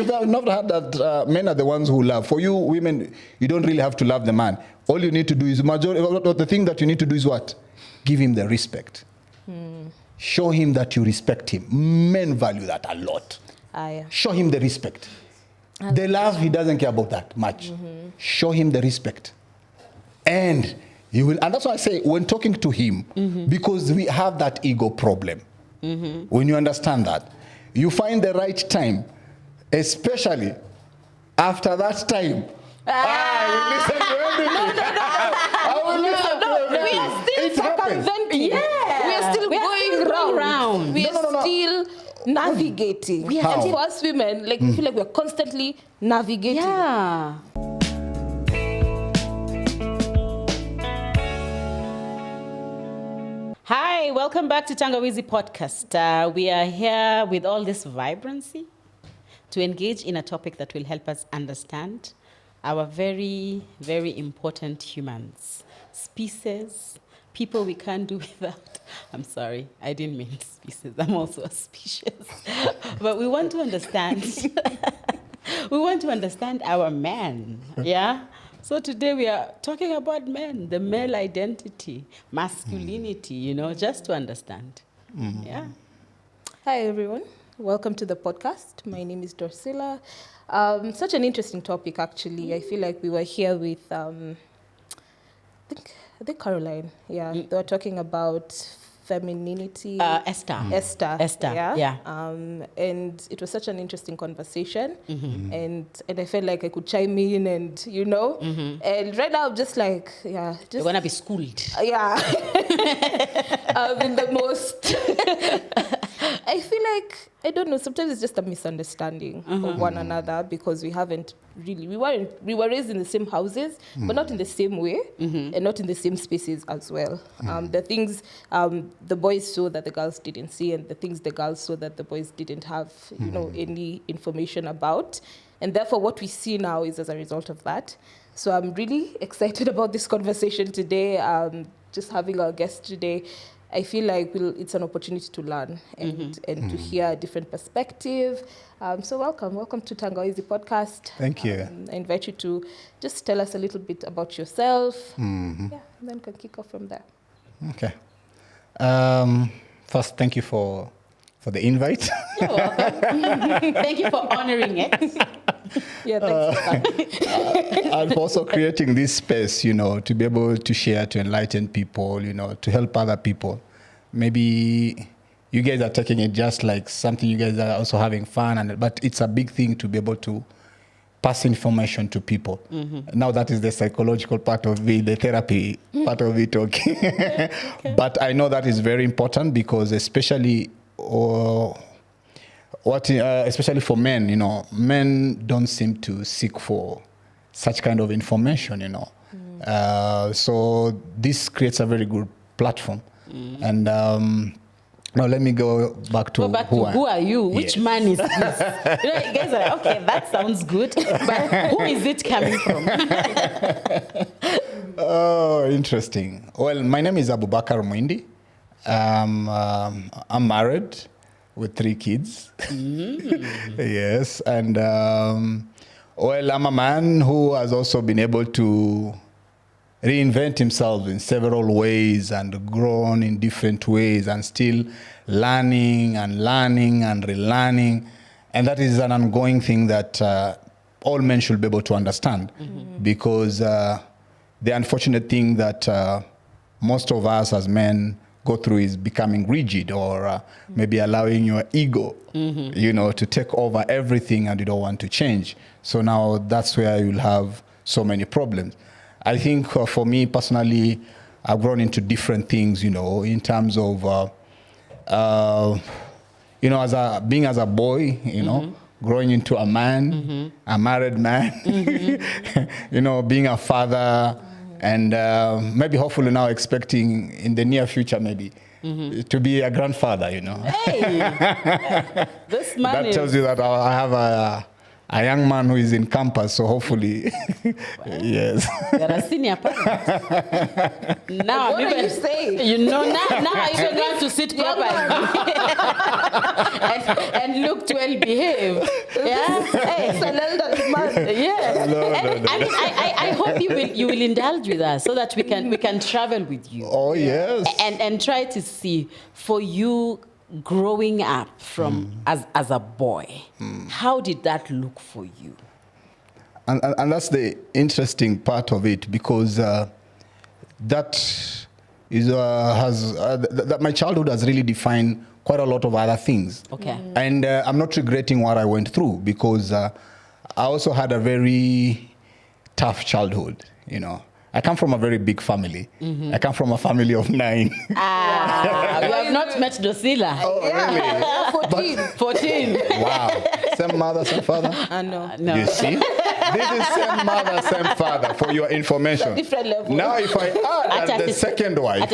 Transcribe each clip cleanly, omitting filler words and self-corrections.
not heard that men are the ones who love. For you women, you don't really have to love the man. All you need to do is the thing that you need to do is what? Give him the respect. Show him that you respect him. Men value that a lot. Show him the respect. The love, he doesn't care about that much. Show him the respect. And you will, and that's why I say when talking to him, because we have that ego problem. When you understand that, you find the right time, especially after that time. I will listen to everything. I will listen to everything. We are still circumventing. We are still going round. We are still navigating. We are for us women, like we feel like we're constantly navigating. Yeah. Hi, welcome back to Tangawizi Podcast. We are here with all this vibrancy to engage in a topic that will help us understand our very, very important humans, species, people we can't do without. I'm sorry, I didn't mean species. I'm also a species. But we want to understand. We want to understand our men. Yeah. So today we are talking about men, the male identity, masculinity, just to understand. Yeah. Hi, everyone. Welcome to the podcast. My name is Dorsila. Such an interesting topic, actually. I feel like we were here with, I think Caroline. Yeah, they were talking about femininity. Esther. Yeah. And it was such an interesting conversation. And I felt like I could chime in and, and right now I'm just like, you're going to be schooled. Yeah. In the most, I feel like, I don't know, sometimes it's just a misunderstanding of one another because we haven't really, we were raised in the same houses, but not in the same way and not in the same spaces as well. The things the boys saw that the girls didn't see and the things the girls saw that the boys didn't have, any information about. And therefore what we see now is as a result of that. So I'm really excited about this conversation today. Just having our guest today, I feel like it's an opportunity to learn and to hear a different perspective. So welcome to Tangawizi Podcast. Thank you. I invite you to just tell us a little bit about yourself. Yeah, and then we can kick off from there. Okay. First, thank you for the invite. You're welcome. Thank you for honoring it. Yeah, thanks. And for also creating this space, to be able to share, to enlighten people, to help other people. Maybe you guys are taking it just like something you guys are also having fun, but it's a big thing to be able to pass information to people. Now that is the psychological part of it, the therapy part of it, okay. But I know that is very important because especially especially for men, men don't seem to seek for such kind of information, So this creates a very good platform. And now let me go back to who are you? Which man is this? You guys are like, okay, that sounds good, but who is it coming from? Oh, interesting. Well, my name is Abubakar Muindi. I'm married with 3 kids. Yes. And, I'm a man who has also been able to reinvent himself in several ways and grown in different ways and still learning and relearning. And that is an ongoing thing that all men should be able to understand because the unfortunate thing that most of us as men go through is becoming rigid or maybe allowing your ego, to take over everything and you don't want to change. So now that's where you'll have so many problems. I think for me personally, I've grown into different things, in terms of, being as a boy, growing into a man, a married man, being a father, and maybe hopefully now expecting in the near future maybe to be a grandfather, Hey, this man that tells you that I have a young man who is in campus, so hopefully, yes. You're a senior parent. Now, What are you saying? You know, now I even want to sit properly and look well behaved. Yeah, It's an elderly man. yeah. No. I mean, I hope you will indulge with us so that we can travel with you. Oh, yes. And try to see for you growing up from as a boy, how did that look for you? And that's the interesting part of it, because that is that my childhood has really defined quite a lot of other things. Okay. And I'm not regretting what I went through, because I also had a very tough childhood, you know. I come from a very big family. I come from a family of 9. You have not met Dosila. Oh, really? 14. Wow. Same mother, same father? I know. No. You see? This is same mother, same father, for your information. Different level. Now, if I add the second wife,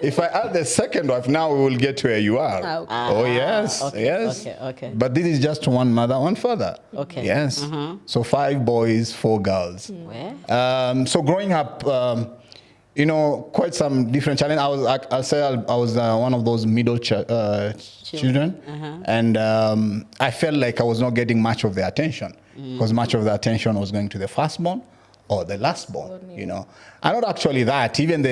if I add the second wife, now we will get to where you are. Oh, yes, okay, yes. okay. But this is just one mother, one father. Okay. Yes. So 5 boys, 4 girls. Where? So growing up, you know, quite some different challenge. I'll say I was one of those middle children, and I felt like I was not getting much of the attention, because much of the attention was going to the firstborn or the lastborn. You know, and not actually that. Even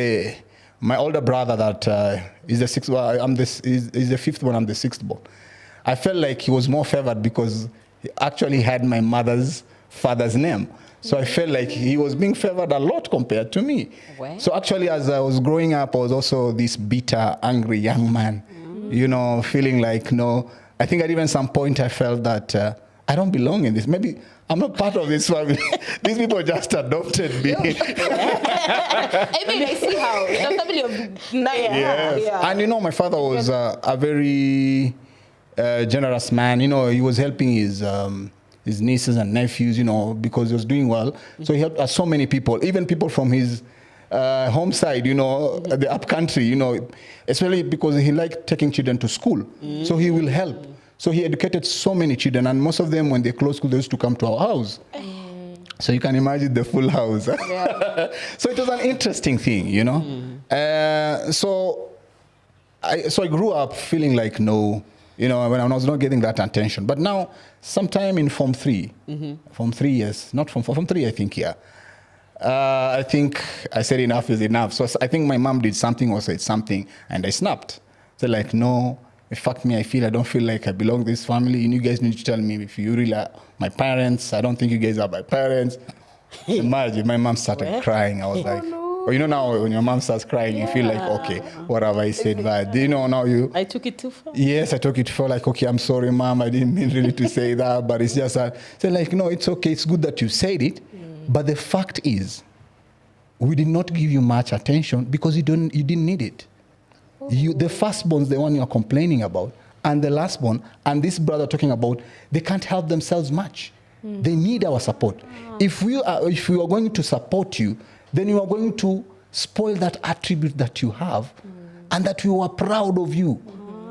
my older brother that is the sixth. Well, is the fifth born. I'm the sixth born. I felt like he was more favored because he actually had my mother's father's name. So I felt like he was being favored a lot compared to me. Well. So actually, as I was growing up, I was also this bitter, angry young man, you know, feeling like, no, I think at even some point I felt that I don't belong in this. Maybe I'm not part of this family. These people just adopted me. I mean, I see how the family of 9. Yes. Yeah. And you know, my father was a very generous man. You know, he was helping his nieces and nephews, you know, because he was doing well. So he helped so many people, even people from his home side, you know, the up country, you know, especially because he liked taking children to school. So he will help. So he educated so many children, and most of them, when they closed school, they used to come to our house. So you can imagine the full house. Yeah. So it was an interesting thing, you know. So I grew up feeling like, no, you know, when I was not getting that attention. But now, sometime in Form 3, Form 3, yes, not Form 4, Form 3, I think, yeah. I think I said enough is enough. So I think my mom did something or said something, and I snapped. So like, no, fuck me, I don't feel like I belong to this family. And you guys need to tell me if you really are my parents. I don't think you guys are my parents. Imagine, my mom started crying. I was like, well, you know, now when your mom starts crying, you feel like, okay, what have I said bad? Do you know now I took it too far. Yes, I took it for like, okay, I'm sorry, mom. I didn't mean really to say that, but it's just that. So like, no, it's okay. It's good that you said it. But the fact is, we did not give you much attention because you didn't need it. The firstborn is the one you are complaining about, and the lastborn, and this brother talking about, they can't help themselves much. They need our support. If we are going to support you, then you are going to spoil that attribute that you have, and that we were proud of you.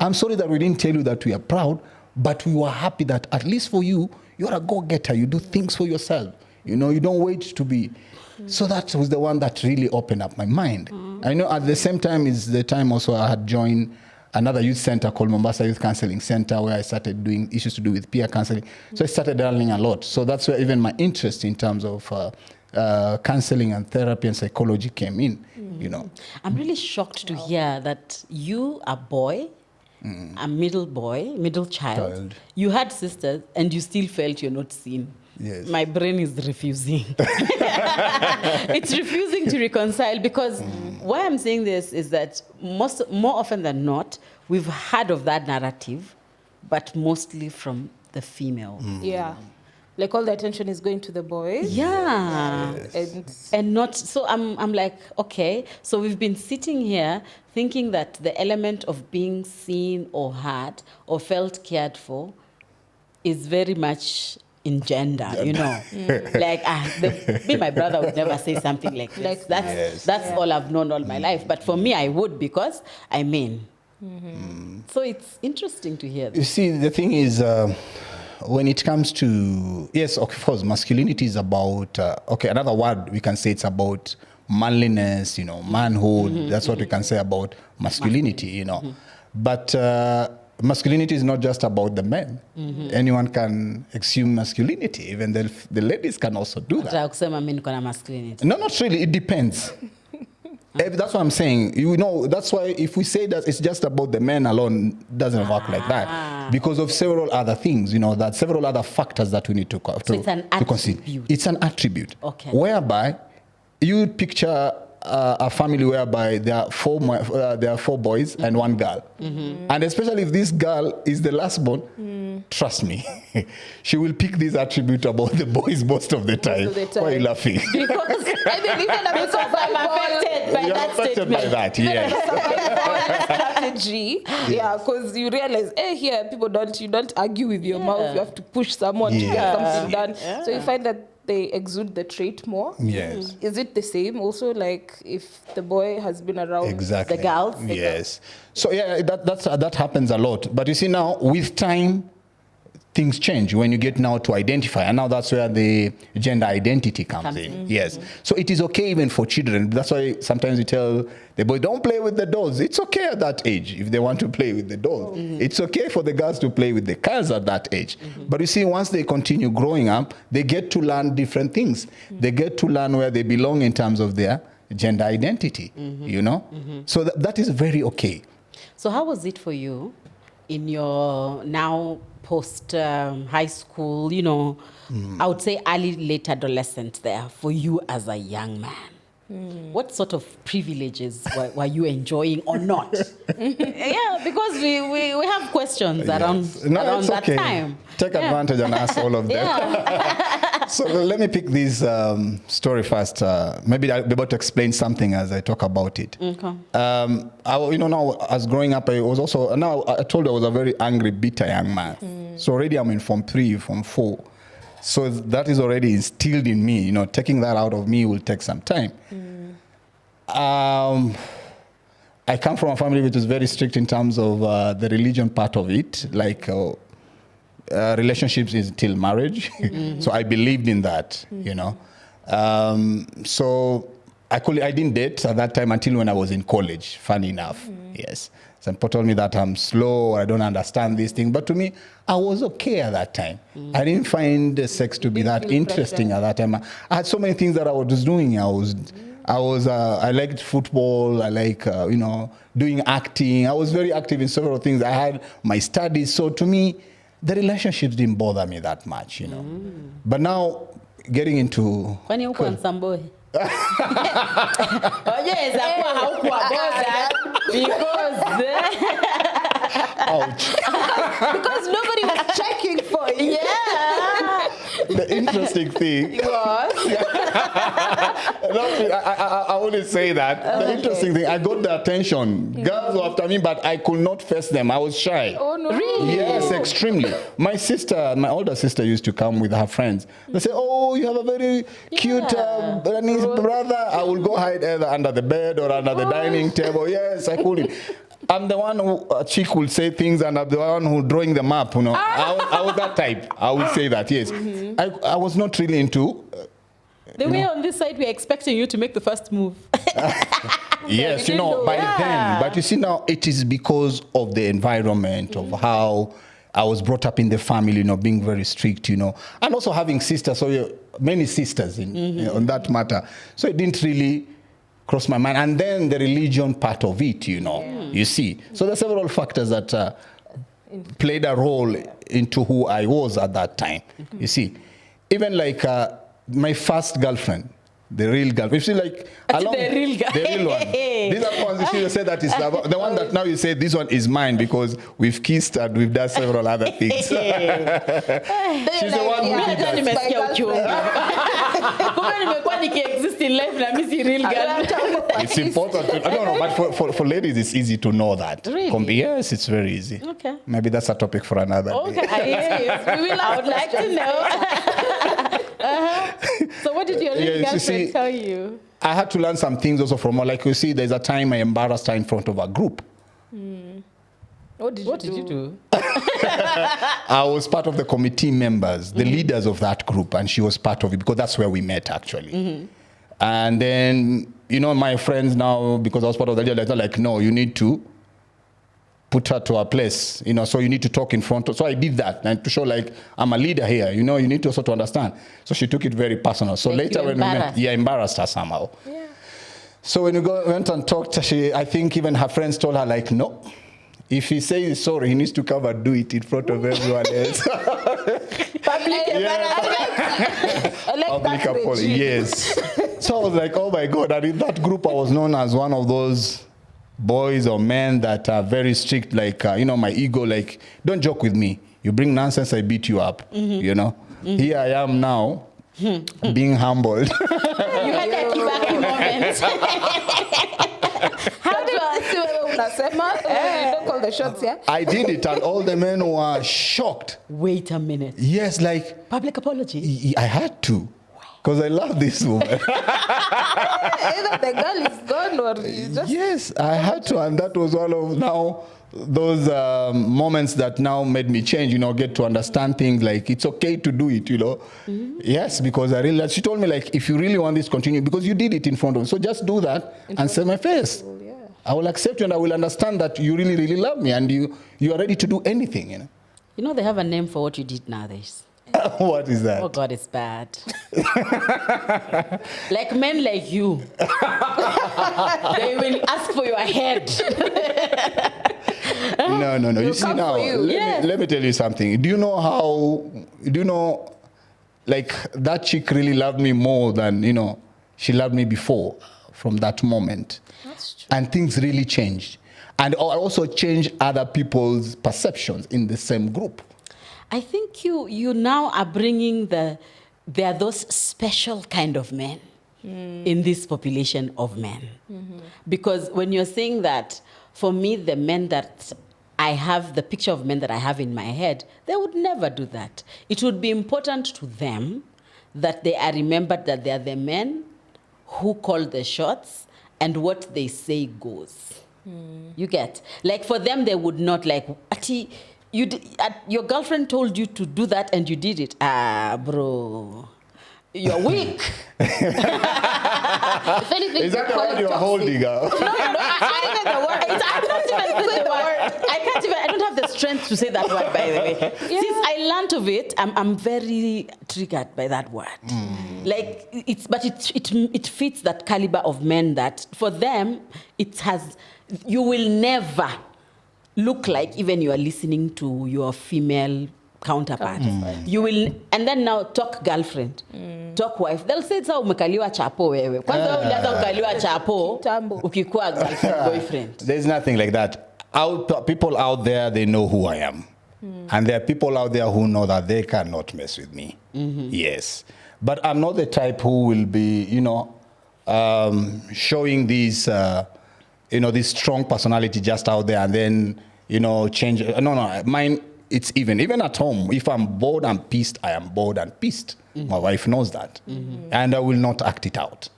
I'm sorry that we didn't tell you that we are proud, but we were happy that at least for you, you're a go-getter. You do things for yourself. You know, you don't wait to be. So that was the one that really opened up my mind. I know at the same time is the time also I had joined another youth center called Mombasa Youth Counseling Center, where I started doing issues to do with peer counseling. So I started learning a lot. So that's where even my interest in terms of counseling and therapy and psychology came in, you know. I'm really shocked to hear that you, a boy, a middle child, you had sisters and you still felt you're not seen. Yes. My brain is refusing. It's refusing to reconcile, because why I'm saying this is that more often than not, we've heard of that narrative, but mostly from the female. Yeah. Like all the attention is going to the boys. Yeah. Yes. And not, so I'm like, okay, so we've been sitting here thinking that the element of being seen or heard or felt cared for is very much in gender, you know. Like, me, my brother would never say something like this. That's all I've known all my life. But for me, I would, because So it's interesting to hear this. You see, the thing is, when it comes to, yes, of course, masculinity is about, another word we can say it's about manliness, manhood. That's what we can say about masculinity, But masculinity is not just about the men. Anyone can assume masculinity. Even the ladies can also do that. Masculinity. No, not really. It depends. That's what I'm saying. That's why if we say that it's just about the men alone, it doesn't work like that. Because of several other things, that several other factors that we need to it's an attribute. It's an attribute. Okay. Whereby you picture a family whereby there are four boys and one girl. And especially if this girl is the last born, trust me, she will pick this attribute about the boys most of the time. Why are you laughing? Because I mean, even I'm affected by that statement. By that, yes. Strategy, because you realize, here you don't argue with your mouth. You have to push someone to get something done. Yeah. So you find that they exude the trait more. Yes. Is it the same also, like if the boy has been around exactly. the girls? Yes. So that happens a lot. But you see now, with time, things change when you get now to identify. And now that's where the gender identity comes in. Yes. So it is okay even for children. That's why sometimes we tell the boy, don't play with the dolls. It's okay at that age if they want to play with the dolls. It's okay for the girls to play with the cars at that age. But you see, once they continue growing up, they get to learn different things. They get to learn where they belong in terms of their gender identity, So that is very okay. So how was it for you in your now post high school, I would say early, late adolescent there for you as a young man? What sort of privileges were you enjoying or not? Because we have questions around that time. Take advantage and ask all of them. So let me pick this story first. Maybe I'll be able to explain something as I talk about it. Okay. Now as growing up, I was also, now I told you I was a very angry, bitter young man. So already I'm in Form 3, Form 4. So that is already instilled in me. Taking that out of me will take some time. I come from a family which is very strict in terms of the religion part of it, like relationships is till marriage. So I believed in that, So I didn't date at that time until when I was in college, funny enough. Yes. Some people told me that I'm slow, I don't understand this thing. But to me, I was okay at that time. I didn't find sex to be that interesting at that time. I had so many things that I was doing. I liked football. I like, doing acting. I was very active in several things. I had my studies. So to me, the relationships didn't bother me that much, But now, getting into... When you want somebody. Because ouch. Because nobody was checking for you. Yeah. The interesting thing. I wouldn't say that. The interesting thing, I got the attention. Girls were after me, but I could not face them. I was shy. Oh, no. Really? Yes, extremely. My older sister used to come with her friends. They say, oh, you have a very cute brother. I will go hide either under the bed or under the dining table. Yes, I couldn't. I'm the one who, a chick will say things, and I'm the one who drawing them up, I was that type. I would say that, yes. I was not really into... the way on this side, we're expecting you to make the first move. Yes, by then. But you see now, it is because of the environment, of how I was brought up in the family, being very strict, and also having sisters, so many sisters on that matter. So it didn't really cross my mind. And then the religion part of it, you see. So there are several factors that played a role into who I was at that time, you see. Even like my first girlfriend, the real girl. You see, like the real guy. The real one. These are the ones you say that is the one that now you say this one is mine because we've kissed and we've done several other things. She's the one who did that. It's important. But for ladies, it's easy to know that. Really? Yes, it's very easy. Okay. Maybe that's a topic for another day. I would like to know. So what did your little girlfriend tell you? I had to learn some things also from her. Like you see, there's a time I embarrassed her in front of a group. What did you do? I was part of the committee members, the leaders of that group, and she was part of it because that's where we met actually. And then, my friends now, because I was part of the leader, they're like, no, you need to put her to her place, so you need to talk in front of. So I did that, and to show like I'm a leader here, you need to also to understand. So she took it very personal. So like later when we met, embarrassed her somehow. Yeah. So when we went and talked, I think even her friends told her like, no. If he says sorry, he needs to come and do it in front of everyone else. Public apology. Yes. So I was like, oh my God. And in that group, I was known as one of those boys or men that are very strict, like, my ego, like, don't joke with me. You bring nonsense, I beat you up, Here I am now, being humbled. You had that Kibaki moment. How do I see you don't call the shots, yeah? I did it, and all the men were shocked. Wait a minute. Yes, like... Public apology? I had to. Because I love this woman. Either the girl is gone or you just... Yes, I had to. And that was one of now those moments that now made me change, get to understand things like it's okay to do it, Yes, because she told me like, if you really want this to continue, because you did it in front of me, so just do that and save my face. Yeah. I will accept you and I will understand that you really, really love me and you are ready to do anything, they have a name for what you did nowadays. What is that? Oh God, it's bad. Like men like you, they will ask for your head. No. You see now, let me tell you something. Do you know like that chick really loved me more than, she loved me before from that moment. That's true. And things really changed. And also changed other people's perceptions in the same group. I think you now are bringing there are those special kind of men in this population of men. Mm-hmm. Because when you're saying that, for me, the men that I have, the picture of men that I have in my head, they would never do that. It would be important to them that they are remembered that they are the men who call the shots and what they say goes. You get? Like for them, they would not like, your girlfriend told you to do that and you did it. Bro, you're weak. Is that the word you're holding up? No, I can't even the word. I can't even, I don't have the strength to say that word, by the way. Yeah. Since I learned of it, I'm very triggered by that word. Like, it fits that caliber of men that, for them, you will never look like even you are listening to your female counterpart. You will, and then now talk girlfriend, talk wife. They'll say it's umekaliwa chapo wewe. Kwanza ulianza ukaliwa chapo ukikuwa girlfriend boyfriend. There's nothing like that. People out there, they know who I am. And there are people out there who know that they cannot mess with me. Yes. But I'm not the type who will be, showing this, this strong personality just out there and then, change. No. Mine, it's even at home. If I'm bored and pissed, I am bored and pissed. My wife knows that. And I will not act it out.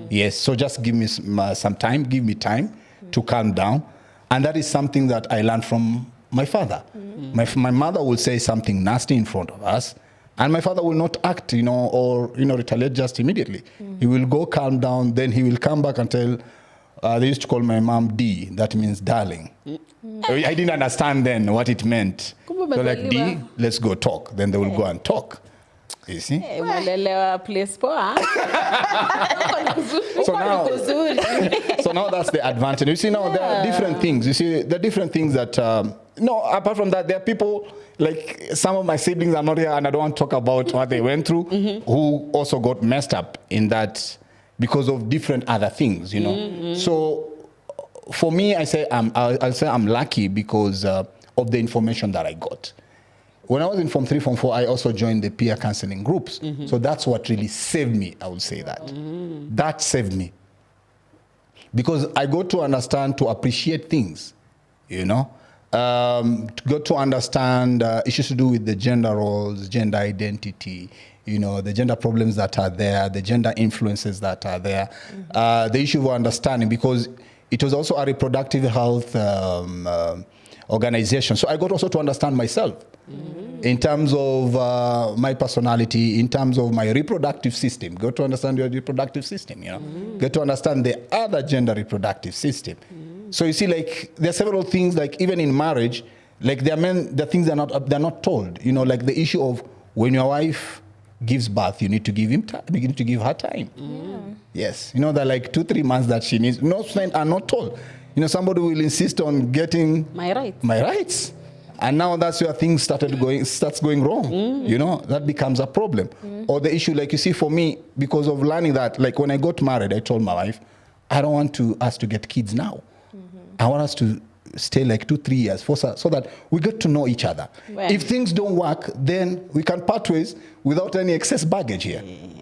Yes. So just give me some time, give me time to calm down. And that is something that I learned from my father. My mother will say something nasty in front of us. And my father will not act, or retaliate just immediately. He will go calm down, then he will come back and tell, they used to call my mom D, that means darling. I didn't understand then what it meant. So like, D, let's go talk. Then they will go and talk. You see? So now that's the advantage. You see, now there are different things. You see, there are different things that, apart from that, there are people, like some of my siblings are not here and I don't want to talk about what they went through, who also got messed up in that because of different other things, So for me, I'll say I'm lucky because of the information that I got. When I was in Form 3, Form 4, I also joined the peer counseling groups. So that's what really saved me, I would say that. That saved me. Because I got to understand, to appreciate things, got to understand issues to do with the gender roles, gender identity, the gender problems that are there, the gender influences that are there, the issue of understanding, because it was also a reproductive health organization. So I got also to understand myself in terms of my personality, in terms of my reproductive system. Got to understand your reproductive system, you know. Get to understand the other gender reproductive system. So you see, like, there are several things, like even in marriage, like there are men, the things they're not told. You know, like the issue of when your wife gives birth, you need to give her time. Yes, you know, that like 2-3 months that she needs. Most men are not told. You know, somebody will insist on getting My rights. And now that's where things starts going wrong. You know, that becomes a problem. Or the issue, like you see, for me, because of learning that, like when I got married, I told my wife, I don't want us to get kids now. I want us to stay like 2-3 years so that we get to know each other. Well, if things don't work, then we can part ways without any excess baggage here.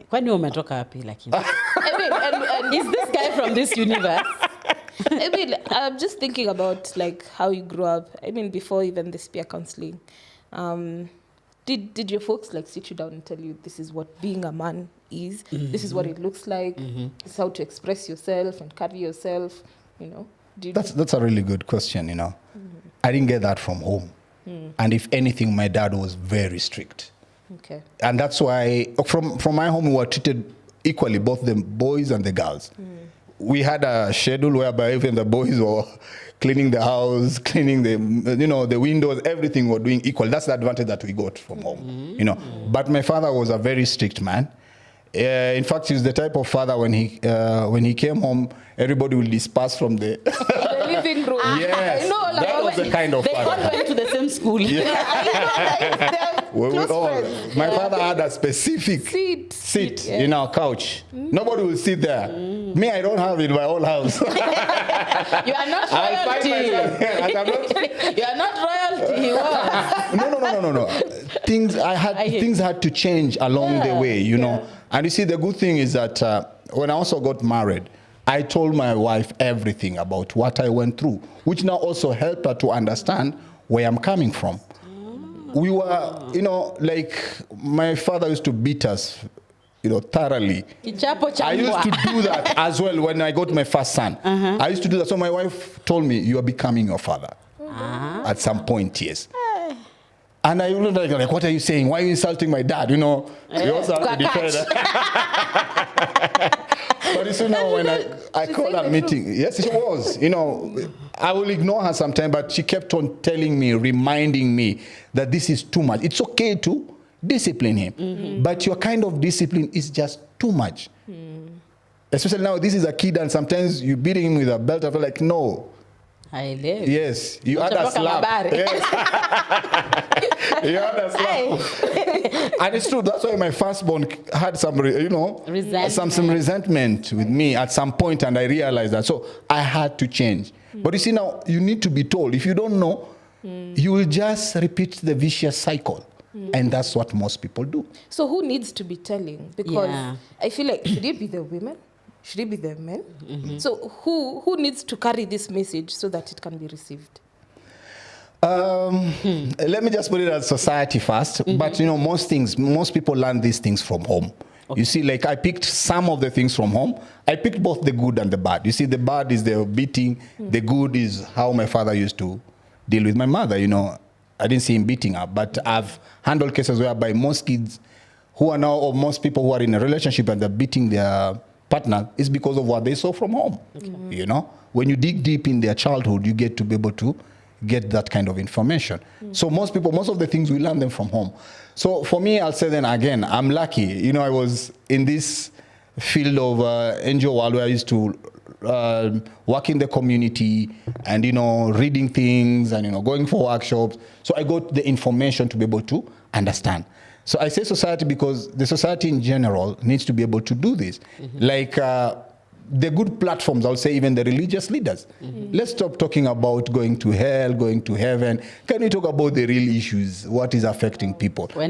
Kwani umetoka wapi lakini? I mean, is this guy from this universe? I mean, I'm just thinking about like how you grew up. I mean, before even this peer counseling, did your folks like sit you down and tell you this is what being a man is? This is what it looks like. This is how to express yourself and carry yourself. You know. That's a really good question. You know, I didn't get that from home, and if anything, my dad was very strict. Okay. And that's why from my home we were treated equally, both the boys and the girls. We had a schedule whereby even the boys were cleaning the house, cleaning the windows, everything we're doing equal. That's the advantage that we got from home, you know. But my father was a very strict man. In fact, he's the type of father when he came home, everybody will disperse from the living room. Yes, I know, that was the kind of they father. all went to the same school. My father had a specific seat in our couch. Nobody will sit there. Me, I don't have it in my own house. You are not royalty. You are not royalty. No. Things had to change along the way, you know. And you see, the good thing is that when I also got married, I told my wife everything about what I went through, which now also helped her to understand where I'm coming from. We were, you know, like my father used to beat us, you know, thoroughly. I used to do that as well when I got my first son. I used to do that. So my wife told me, you are becoming your father at some point, yes. And I was like, what are you saying? Why are you insulting my dad? You know, you also have to defend. But you see now when I called a meeting, yes, it was. You know, I will ignore her sometimes, but she kept on telling me, reminding me that this is too much. It's okay to discipline him, but your kind of discipline is just too much. Especially now, this is a kid, and sometimes you beat him with a belt. I feel like, no. I live. Yes, you had a slap. Yes. You had a slap. And it's true. That's why my firstborn had some, some resentment with me at some point, and I realized that. So I had to change. But you see now, you need to be told. If you don't know, you will just repeat the vicious cycle. And that's what most people do. So who needs to be telling? Because I feel like, should it be the women? Should it be the men? So who needs to carry this message so that it can be received? Let me just put it as society first. But, you know, most people learn these things from home. Okay. You see, like I picked some of the things from home. I picked both the good and the bad. You see, the bad is the beating. The good is how my father used to deal with my mother. You know, I didn't see him beating her, but I've handled cases whereby most kids who are now, or most people who are in a relationship and they're beating their partner is because of what they saw from home. You know, when you dig deep in their childhood, you get to be able to get that kind of information. So most of the things we learn them from home. So for me, I'll say then again, I'm lucky. You know, I was in this field of NGO world where I used to work in the community and, you know, reading things and, you know, going for workshops. So I got the information to be able to understand. So I say society because the society in general needs to be able to do this. Like the good platforms, I would say even the religious leaders. Let's stop talking about going to hell, going to heaven. Can we talk about the real issues? What is affecting people? No,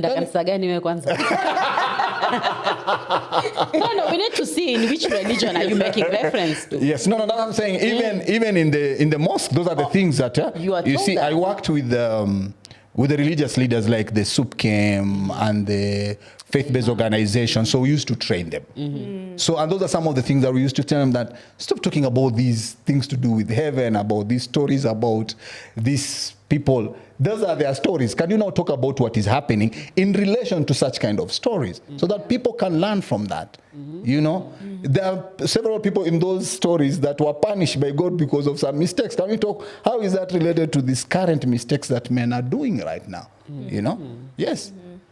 we need to see in which religion are you making reference to. Yes, no, I'm saying even in the mosque, those are the things that you see. I worked with the religious leaders like the SUPCAM and the faith-based organization. So we used to train them. So, and those are some of the things that we used to tell them, that stop talking about these things to do with heaven, about these stories about this people, those are their stories. Can you now talk about what is happening in relation to such kind of stories so that people can learn from that? You know, there are several people in those stories that were punished by God because of some mistakes. Can we talk, how is that related to these current mistakes that men are doing right now? You know? Yes.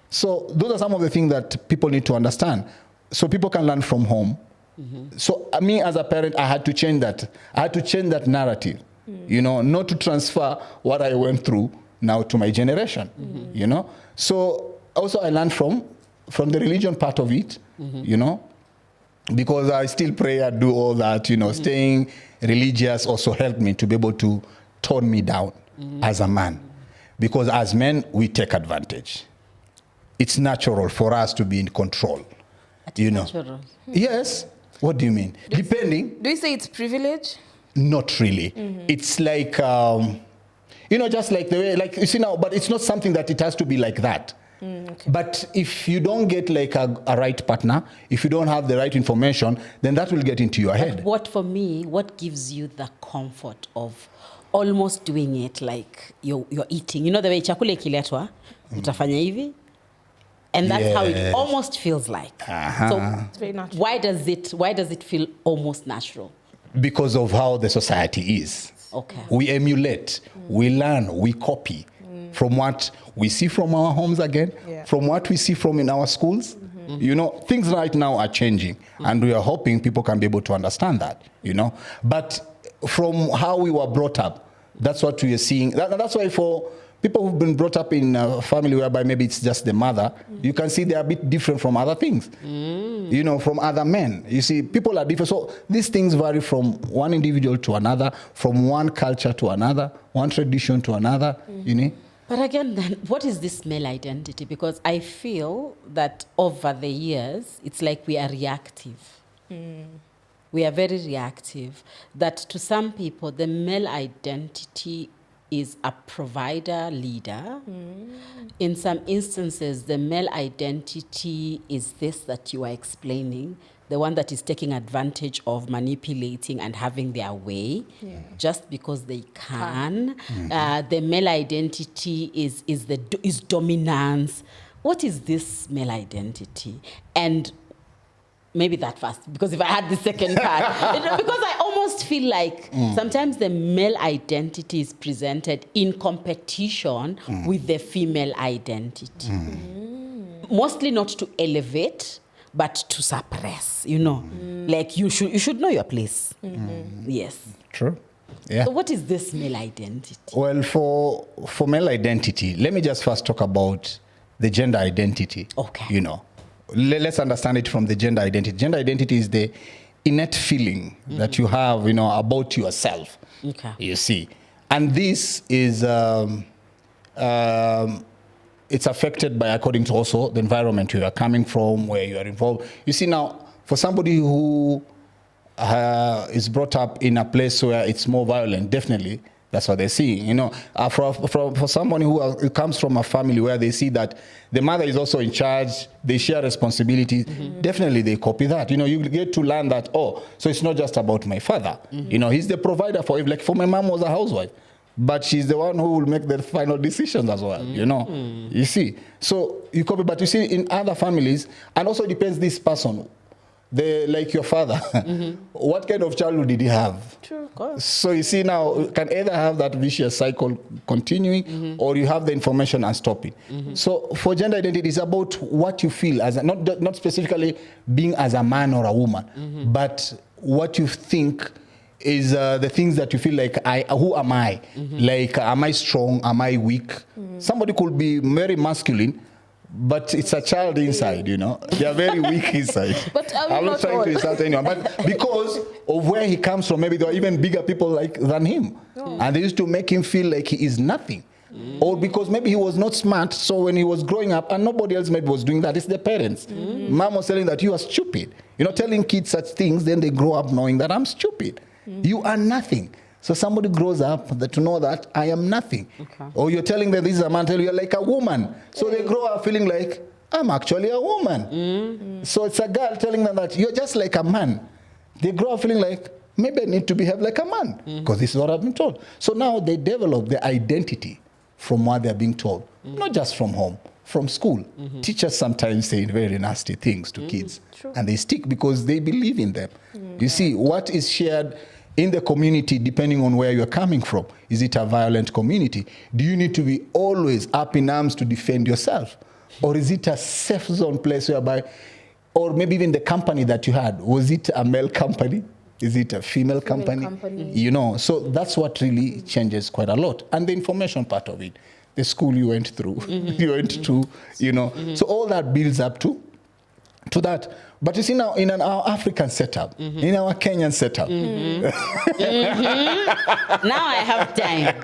So those are some of the things that people need to understand. So people can learn from home. So me as a parent, I had to change that. I had to change that narrative. You know, not to transfer what I went through now to my generation, you know. So also I learned from the religion part of it, you know, because I still pray and do all that, you know. Staying religious also helped me to be able to tone me down as a man. Because as men, we take advantage. It's natural for us to be in control, you know. Natural. Yes. What do you mean? Depending. Do you say it's privilege? Not really. It's like, you know, just like the way, like, you see now, but it's not something that it has to be like that. Okay. But if you don't get like a right partner, if you don't have the right information, then that will get into your head. What gives you the comfort of almost doing it like you're eating? You know the way chakula ikiletwa, utafanya hivi? And that's how it almost feels like. So it's very natural. Why does it feel almost natural? Because of how the society is. Okay. We emulate, we learn, we copy from what we see from our homes again, from what we see from in our schools. You know, things right now are changing, and we are hoping people can be able to understand that, you know. But from how we were brought up, that's what we are seeing. That's why for people who've been brought up in a family whereby maybe it's just the mother, you can see they're a bit different from other things, you know, from other men. You see, people are different. So these things vary from one individual to another, from one culture to another, one tradition to another, you know. But again, then, what is this male identity? Because I feel that over the years, it's like we are reactive. We are very reactive. That to some people, the male identity is a provider, leader. In some instances, the male identity is this that you are explaining, the one that is taking advantage of manipulating and having their way just because they can. The male identity is dominance. What is this male identity? And maybe that first, because if I had the second part, because I almost feel like sometimes the male identity is presented in competition with the female identity. Mostly not to elevate, but to suppress, you know. Like you should know your place. Yes. True. Yeah. So what is this male identity? Well, for male identity, let me just first talk about the gender identity. Okay. You know. Let's understand it from the gender identity. Gender identity is the innate feeling that you have, you know, about yourself. Okay. You see, and this is it's affected by, according to also the environment you are coming from, where you are involved. You see, now for somebody who is brought up in a place where it's more violent, definitely that's what they're seeing. You know, for someone who comes from a family where they see that the mother is also in charge, they share responsibilities, definitely they copy that. You know, you get to learn that, oh, so it's not just about my father. You know, he's the provider for it. Like for my mom was a housewife, but she's the one who will make the final decisions as well, you know. You see, so you copy, but you see in other families, and also it depends this person, like your father, what kind of childhood did he have? True, of course. So you see now, you can either have that vicious cycle continuing, or you have the information and stop it. So for gender identity, it's about what you feel as not specifically being as a man or a woman, but what you think is the things that you feel like, who am I? Like, am I strong? Am I weak? Somebody could be very masculine, but it's a child inside, you know. They are very weak inside. But I'm not trying to insult anyone, but because of where he comes from, maybe there are even bigger people than him. And they used to make him feel like he is nothing. Or because maybe he was not smart, so when he was growing up, and nobody else maybe was doing that, it's the parents. Mom was telling that you are stupid. You know, telling kids such things, then they grow up knowing that I'm stupid. You are nothing. So somebody grows up to know that I am nothing. Okay. Or you're telling them this is a man, tell you you're like a woman. So they grow up feeling like, I'm actually a woman. So it's a girl telling them that you're just like a man. They grow up feeling like, maybe I need to behave like a man, because this is what I've been told. So now they develop their identity from what they're being told. Not just from home, from school. Teachers sometimes say very nasty things to kids. True. And they stick because they believe in them. You see, what is shared in the community, depending on where you're coming from, is it a violent community? Do you need to be always up in arms to defend yourself? Or is it a safe zone place whereby, or maybe even the company that you had, was it a male company? Is it a female company? You know, so that's what really changes quite a lot. And the information part of it, the school you went through, you went to, you know. So all that builds up to that. But you see now, in our African setup, in our Kenyan setup. Now I have time.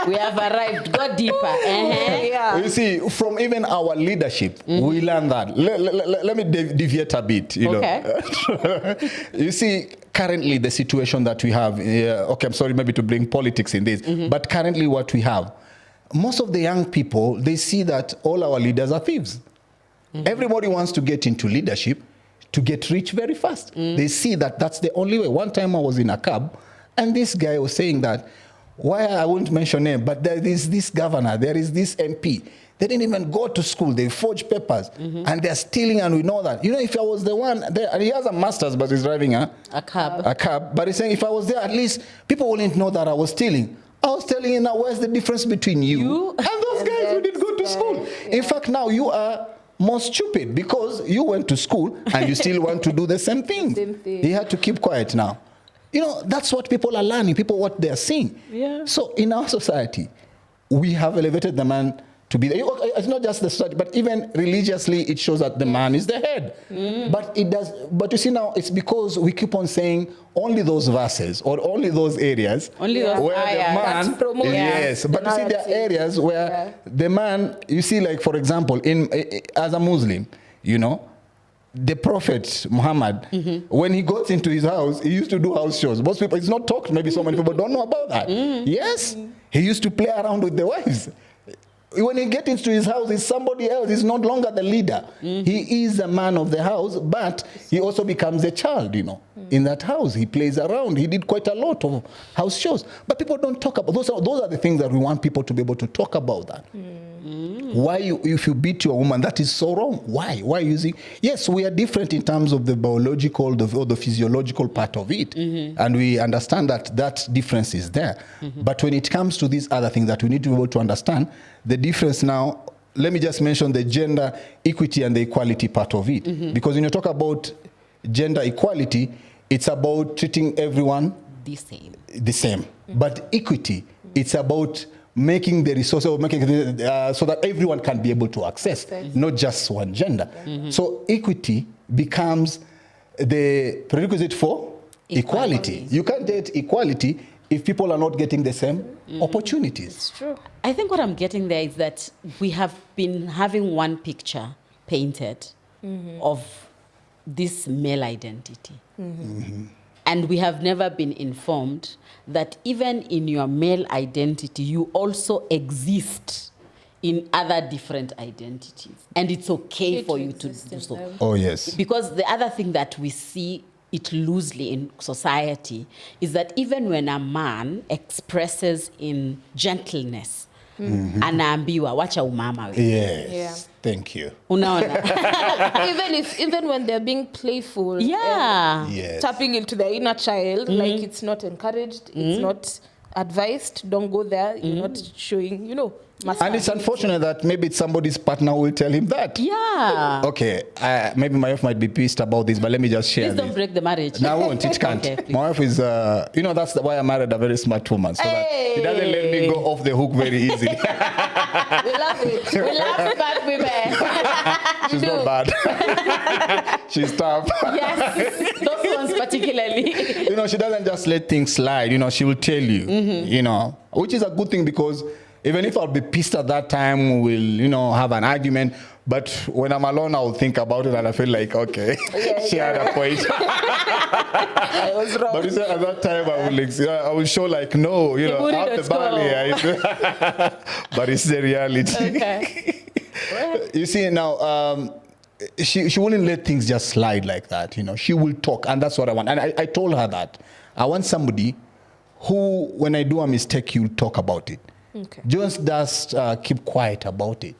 We have arrived. Go deeper. Yeah. You see, from even our leadership, we learn that. Let me deviate a bit, you know. You see, currently the situation that we have, okay, I'm sorry maybe to bring politics in this, but currently what we have, most of the young people, they see that all our leaders are thieves. Everybody wants to get into leadership to get rich very fast. They see that that's the only way. One time I was in a cab, and this guy was saying that, why I won't mention name, but there is this governor, there is this MP. They didn't even go to school. They forged papers, and they're stealing, and we know that. You know, if I was the one there, and he has a master's, but he's driving a cab. But he's saying, if I was there, at least people wouldn't know that I was stealing. I was telling you now, where's the difference between you? And those guys who didn't go to school? Yeah. In fact, now you are more stupid because you went to school and you still want to do the same thing. You had to keep quiet now. You know, that's what people are learning, what they're seeing. Yeah. So in our society, we have elevated the man to be there. It's not just the society, but even religiously, it shows that the man is the head. But it does. But you see now, it's because we keep on saying only those verses or only those areas where the man. Yes, but you see, there are areas where the man. You see, like for example, as a Muslim, you know, the Prophet Muhammad, when he got into his house, he used to do house shows. Most people, it's not talked. Maybe so many people don't know about that. Yes, he used to play around with the wives. When he gets into his house, he's somebody else. He's no longer the leader. He is a man of the house, but he also becomes a child, you know. In that house, he plays around. He did quite a lot of house shows. But people don't talk about those. Those are the things that we want people to be able to talk about that. Why, if you beat your woman, that is so wrong. Why? Why using? Yes, we are different in terms of the biological or the physiological part of it. And we understand that difference is there. But when it comes to these other things that we need to be able to understand, the difference now, let me just mention the gender equity and the equality part of it. Because when you talk about gender equality, it's about treating everyone the same. But equity, it's about making the resources, or making so that everyone can be able to access, not just one gender. So equity becomes the prerequisite for equality. You can't get equality if people are not getting the same opportunities. It's true. I think what I'm getting there is that we have been having one picture painted of this male identity. And we have never been informed that even in your male identity, you also exist in other different identities. And it's okay for you to do so. Oh, yes. Because the other thing that we see it loosely in society is that even when a man expresses in gentleness, anaambiwa wacha umama we. Yes. Thank you. Unaona? even when they're being playful, tapping into their inner child, like it's not encouraged, it's not advised, don't go there, you're not showing, you know. And it's unfortunate that maybe somebody's partner will tell him that. Yeah. Okay, maybe my wife might be pissed about this, but let me just share Please don't break the marriage. No, I won't. It can't. Okay, my wife is, you know, that's why I married a very smart woman, so that he doesn't let me go off the hook very easily. We love it. We love bad women. She's not bad. She's tough. Yes, those ones particularly. You know, she doesn't just let things slide. You know, she will tell you, you know, which is a good thing because even if I'll be pissed at that time, we'll, you know, have an argument. But when I'm alone, I'll think about it and I feel like, okay, she had a point. I was wrong. But at that time, I will show like, no, you know, out the barley. But it's the reality. Okay. You see, now, she wouldn't let things just slide like that. You know, she will talk, and that's what I want. And I told her that. I want somebody who, when I do a mistake, you'll talk about it. Okay. Just keep quiet about it.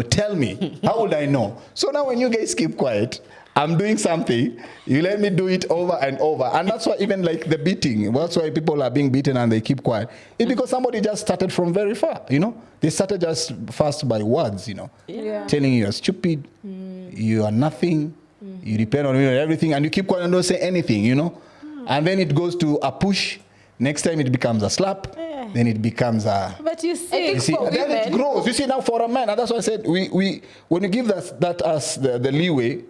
Tell me, how would I know? So now when you guys keep quiet, I'm doing something, you let me do it over and over. And that's why even like the beating, that's why people are being beaten and they keep quiet. It's because somebody just started from very far, They started just first by words, telling you you're stupid, you are nothing, you depend on me and everything, and you keep quiet and don't say anything, And then it goes to a push. Next time it becomes a slap. Then it becomes a... But you see, then it grows. You see, now for a man, and that's why I said, we when you give us the leeway,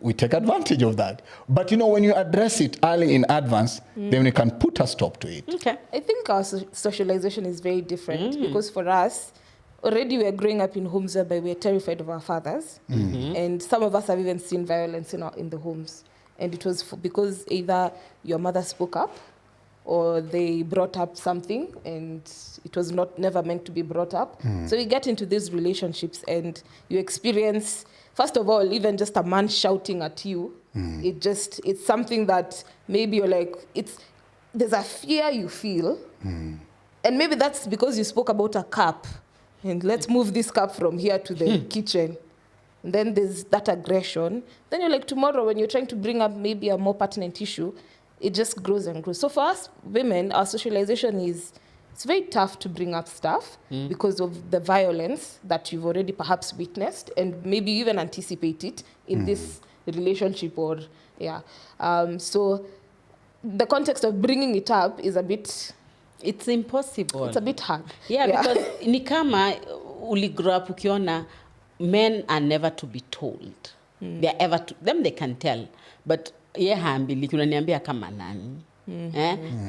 we take advantage of that. But when you address it early in advance, then we can put a stop to it. Okay. I think our socialization is very different because for us, already we are growing up in homes whereby we are terrified of our fathers. And some of us have even seen violence in the homes. And it was because either your mother spoke up or they brought up something and it was never meant to be brought up. So you get into these relationships and you experience, first of all, even just a man shouting at you. It's something that maybe you're like, there's a fear you feel. And maybe that's because you spoke about a cup and let's move this cup from here to the kitchen. And then there's that aggression. Then you're like, tomorrow when you're trying to bring up maybe a more pertinent issue, it just grows and grows. So for us women, our socialization it's very tough to bring up stuff because of the violence that you've already perhaps witnessed and maybe even anticipate it in this relationship so the context of bringing it up is a bit... It's impossible. It's a bit hard. Yeah, because ni kama uli grow up ukiona men are never to be told. They are ever them they can tell. But haambiliki unaniambia kama nani.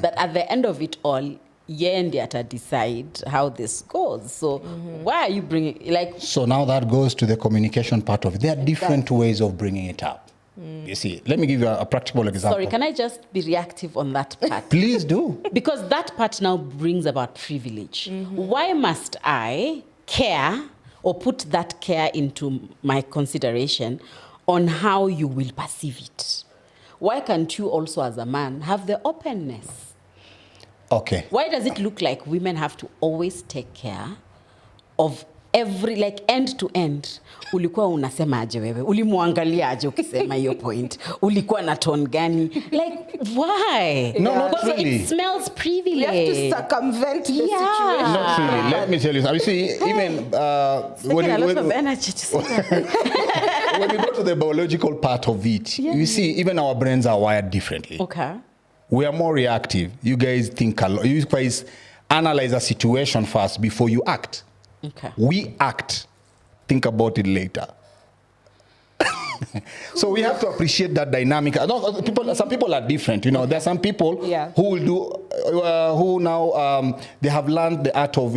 But at the end of it all, ndiye ata decide how this goes. So why are you bringing So now that goes to the communication part of it. There are different ways of bringing it up. You see, let me give you a practical example. Sorry, can I just be reactive on that part? Please do. Because that part now brings about privilege. Why must I care or put that care into my consideration on how you will perceive it? Why can't you also, as a man, have the openness? Okay. Why does it look like women have to always take care of every, end to end? Ulikuwa unasema aje wewe? Ulimuangalia aje ukisema hiyo point? Ulikuwa na tone gani? Why? No, not really. It smells privilege. You have to circumvent the situation. Not really. Let me tell you. You see, even when a lot of energy to say that. When we go to the biological part of it, you see, even our brains are wired differently. Okay. We are more reactive. You guys think a lot. You guys analyze a situation first before you act. Okay. We act. Think about it later. So we have to appreciate that dynamic. Some people are different. There are some people who will do, who now they have learned the art of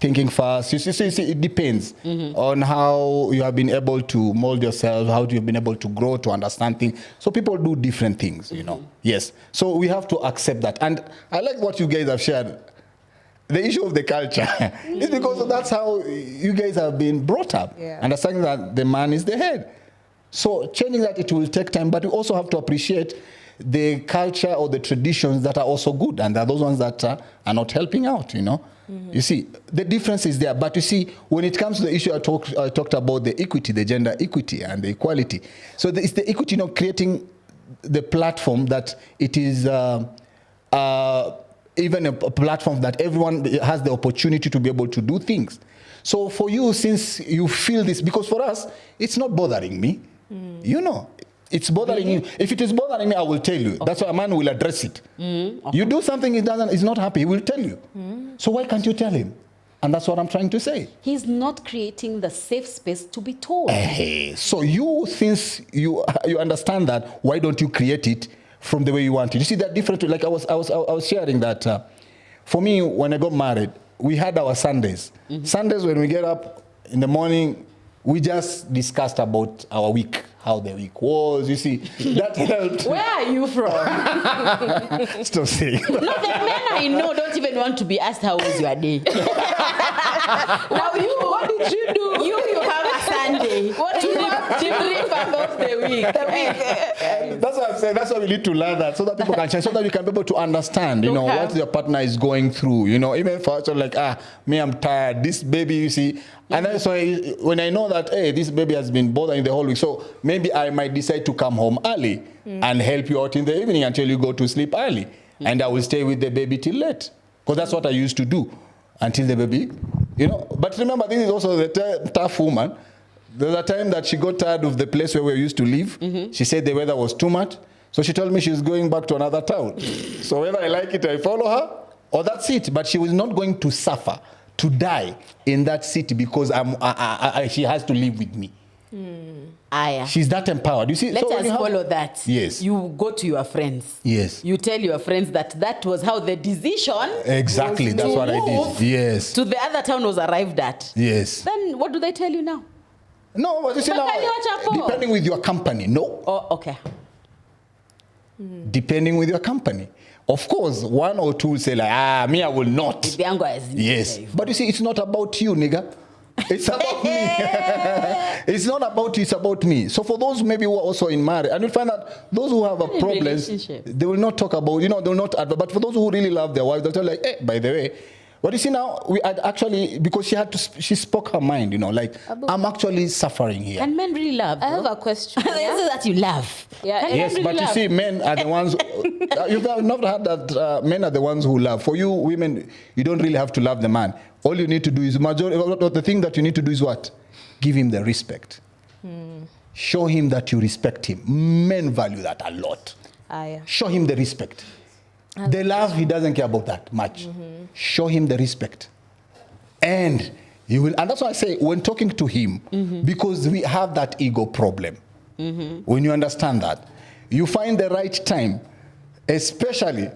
thinking fast. You see, it depends on how you have been able to mold yourself, how you've been able to grow to understand things. So people do different things. Yes. So we have to accept that. And I like what you guys have shared. The issue of the culture is because that's how you guys have been brought up. Understanding that the man is the head. So changing that, it will take time, but we also have to appreciate the culture or the traditions that are also good, and there are those ones that are not helping out, You see, the difference is there. But you see, when it comes to the issue I talked about the equity, the gender equity and the equality. So it's the equity, creating the platform that it is even a platform that everyone has the opportunity to be able to do things. So for you, since you feel this, because for us, it's not bothering me. It's bothering you. If it is bothering me, I will tell you. Okay. That's why a man will address it. Okay. You do something he's not happy, he will tell you. So why can't you tell him? And that's what I'm trying to say. He's not creating the safe space to be told. So you, since you understand that, why don't you create it from the way you want it? You see that different. Like I was sharing that. For me, when I got married, we had our Sundays. Sundays, when we get up in the morning, we just discussed about our week, how the week was. You see, that helped. Where are you from? Stop saying. No, the men I know don't even want to be asked how was your day. Now what did you do? You have a Sunday. What do you have Debrief of the week. That's what I'm saying. That's why we need to learn that so that people can change, so that you can be able to understand, what your partner is going through. Even for us, like, me, I'm tired. This baby, you see. And then so when I know that, hey, this baby has been bothering the whole week, so maybe I might decide to come home early and help you out in the evening until you go to sleep early. And I will stay with the baby till late. Because that's what I used to do until the baby, But remember, this is also the tough woman. There was a time that she got tired of the place where we used to live. She said the weather was too much. So she told me she's going back to another town. So whether I like it, I follow her, or that's it. But she was not going to suffer, to die in that city because she has to live with me. She's that empowered. You see, let us follow that. Yes. You go to your friends. Yes. You tell your friends that was how the decision. Exactly. That's what I did. Yes. To the other town was arrived at. Yes. Then what do they tell you now? No, but you see now, depending with your company. No. Oh, okay. Depending with your company. Of course, one or two say like, me, I will not. Yes. But you see, it's not about you, nigga. It's about me. It's not about you, it's about me. So for those maybe who are also in marriage, and you'll find that those who have a problems, they will not talk about, they will not advert. But for those who really love their wives, they'll tell like, hey, by the way, what you see now, we had actually, because she spoke her mind, like, I'm actually suffering here. Can men really love? I have a question. This is that you love. Yeah. Yes, but you see, men are the ones, you've not heard that men are the ones who love. For you, women, you don't really have to love the man. All you need to do is, the thing that you need to do is what? Give him the respect. Show him that you respect him. Men value that a lot. Show him the respect. The love, he doesn't care about that much. Show him the respect. And you will, and that's why I say, when talking to him, because we have that ego problem, when you understand that, you find the right time, especially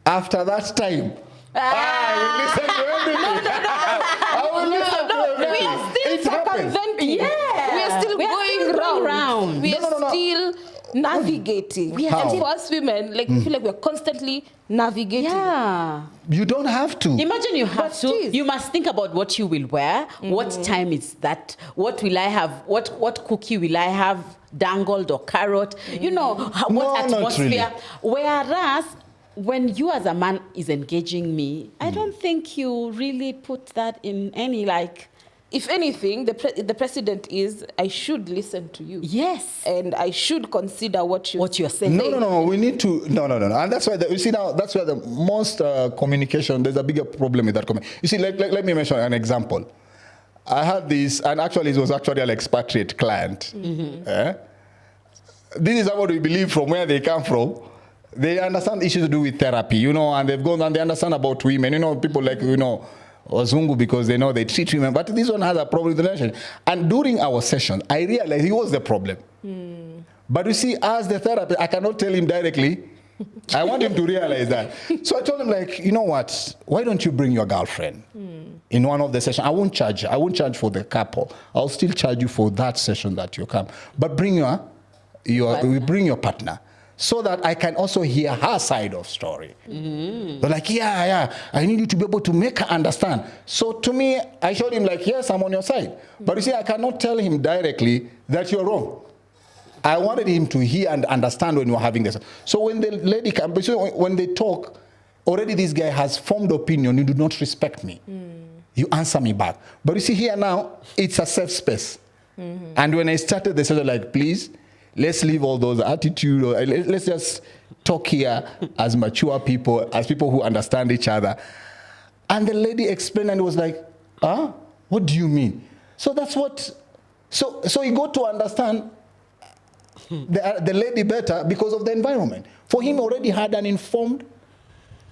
after that time. I will listen to everything. I will listen to everything. We are still circumventing. Yeah. We are still going round. We are still navigating. How? And for us women, like we feel like we're constantly navigating. Yeah. You don't have to. Imagine you have to. Geez. You must think about what you will wear. What time is that? What will I have? What cookie will I have? Dangled or carrot? What atmosphere? Really. Whereas when you as a man is engaging me, I don't think you really put that in any like. If anything, the precedent is I should listen to you. Yes. And I should consider what you're saying. No. We need to. No. And that's why you see now. That's where the most communication. There's a bigger problem with that. You see, let me mention an example. I had this, and actually it was actually an expatriate client. This is what we believe from where they come from. They understand issues to do with therapy, and they've gone and they understand about women. People like, Wazungu, because they know they treat women. But this one has a problem with the relationship. And during our session, I realized he was the problem. But you see, as the therapist, I cannot tell him directly. I want him to realize that. So I told him, like, you know what? Why don't you bring your girlfriend in one of the sessions? I won't charge you. I won't charge for the couple. I'll still charge you for that session that you come. But bring your partner. So that I can also hear her side of story. They're like, yeah, I need you to be able to make her understand. So to me, I showed him like, yes, I'm on your side. But you see, I cannot tell him directly that you're wrong. I wanted him to hear and understand when we're having this. So when the lady comes, when they talk, already this guy has formed opinion. You do not respect me. You answer me back. But you see here now, it's a safe space. And when I started, they said like, please, let's leave all those attitudes. Let's just talk here as mature people, as people who understand each other. And the lady explained and was like, what do you mean? So that's what, so he got to understand the lady better because of the environment. For him already had an informed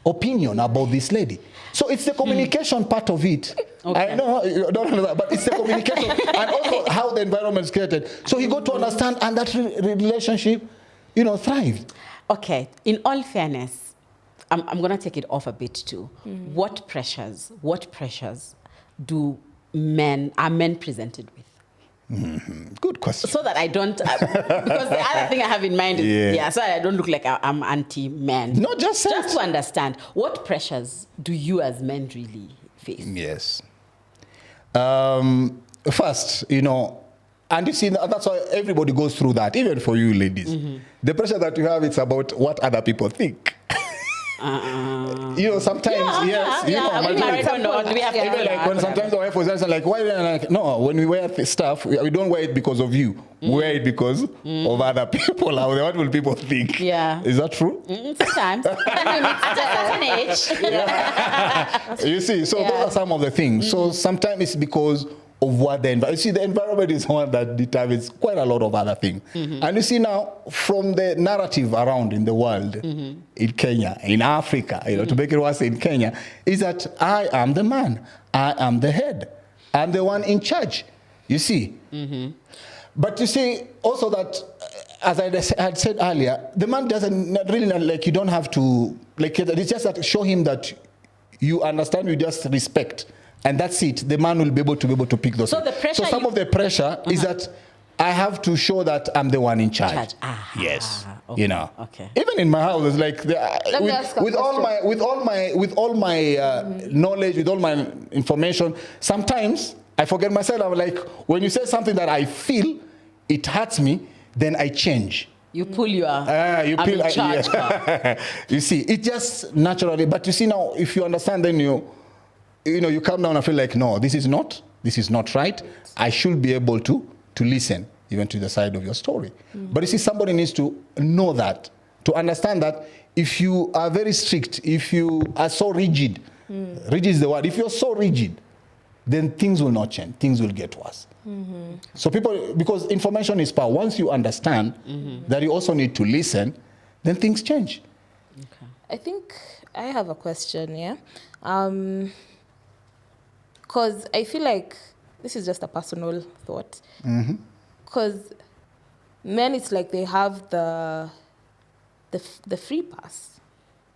opinion about this lady. So it's the communication part of it. Okay. I know you don't know that, but it's the communication and also how the environment is created. So he got to understand, and that relationship, thrived. Okay. In all fairness, I'm going to take it off a bit too. What pressures are men presented with? Good question. So that I don't, because the other thing I have in mind is, so I don't look like I'm anti-man. No, just to understand, what pressures do you as men really face? Yes. First, And you see, that's why everybody goes through that, even for you ladies. The pressure that you have, it's about what other people think. Sometimes, yes. We have even like when sometimes the wife was asking, like, why? Like, no, when we wear stuff, we don't wear it because of you. We wear it because of other people. What will people think? Yeah. Is that true? Sometimes. At a certain age. You see, so those are some of the things. So sometimes it's because of what the environment. You see, the environment is one that determines quite a lot of other things. And you see now, from the narrative around in the world, in Kenya, in Africa, to make it worse in Kenya, is that I am the man, I am the head, I'm the one in charge. You see, but you see also that, as I had said earlier, the man doesn't really like. You don't have to like. It's just that show him that you understand. You just respect. And that's it. The man will be able to pick those. So the pressure. So some of the pressure is that I have to show that I'm the one in charge. Yes. Okay. Okay. Even in my house, it's like with all my knowledge, with all my information, sometimes I forget myself. I'm like, when you say something that I feel it hurts me, then I change. You pull your. You see, it just naturally. But you see now, if you understand, then you come down and feel like, no, this is not right. I should be able to listen even to the side of your story. But you see, somebody needs to know that, to understand that if you are very strict, if you are so rigid, rigid is the word. If you're so rigid, then things will not change. Things will get worse. So because information is power. Once you understand that you also need to listen, then things change. Okay. I think I have a question, yeah? Because I feel like this is just a personal thought. Because men, it's like they have the free pass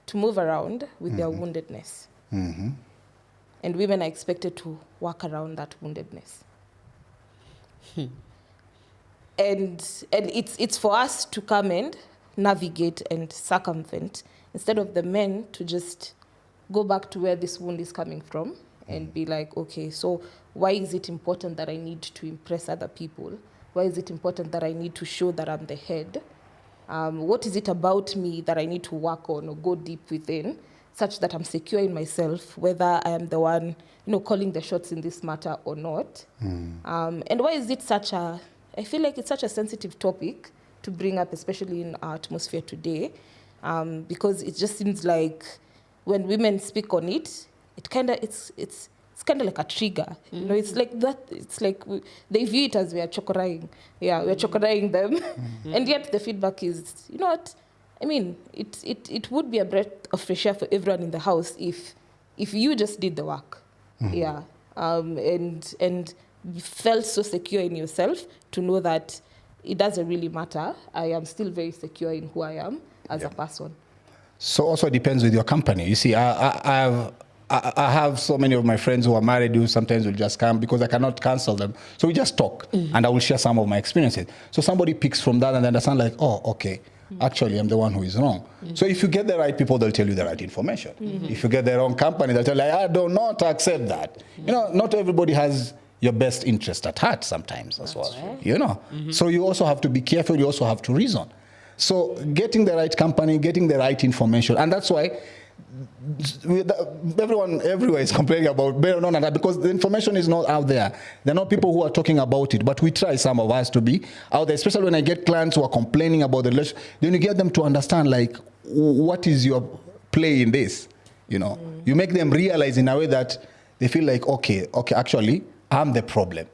to move around with their woundedness. And women are expected to work around that woundedness. And it's for us to come and navigate and circumvent, instead of the men to just go back to where this wound is coming from and be like, okay, so why is it important that I need to impress other people? Why is it important that I need to show that I'm the head? What is it about me that I need to work on or go deep within, such that I'm secure in myself, whether I am the one, calling the shots in this matter or not? And why is it I feel like it's such a sensitive topic to bring up, especially in our atmosphere today, because it just seems like when women speak on it, it's kind of like a trigger. It's like that. It's like they view it as we are chokoraing. Yeah, we're chokoraing them. And yet the feedback is, you know what? I mean, it would be a breath of fresh air for everyone in the house if you just did the work. Yeah. And felt so secure in yourself to know that it doesn't really matter. I am still very secure in who I am as a person. So also it depends with your company. You see, I have so many of my friends who are married who sometimes will just come because I cannot cancel them. So we just talk and I will share some of my experiences. So somebody picks from that and they understand like, oh, okay, actually I'm the one who is wrong. So if you get the right people, they'll tell you the right information. If you get the wrong company, they'll tell you, I do not accept that. Not everybody has your best interest at heart sometimes as well. Right. So you also have to be careful. You also have to reason. So getting the right company, getting the right information. And that's why everyone everywhere is complaining about that, because the information is not out there. There are not people who are talking about it, but we try, some of us, to be out there, especially when I get clients who are complaining about the relationship. Then you get them to understand, like, what is your play in this? You make them realize in a way that they feel like, okay, actually, I'm the problem.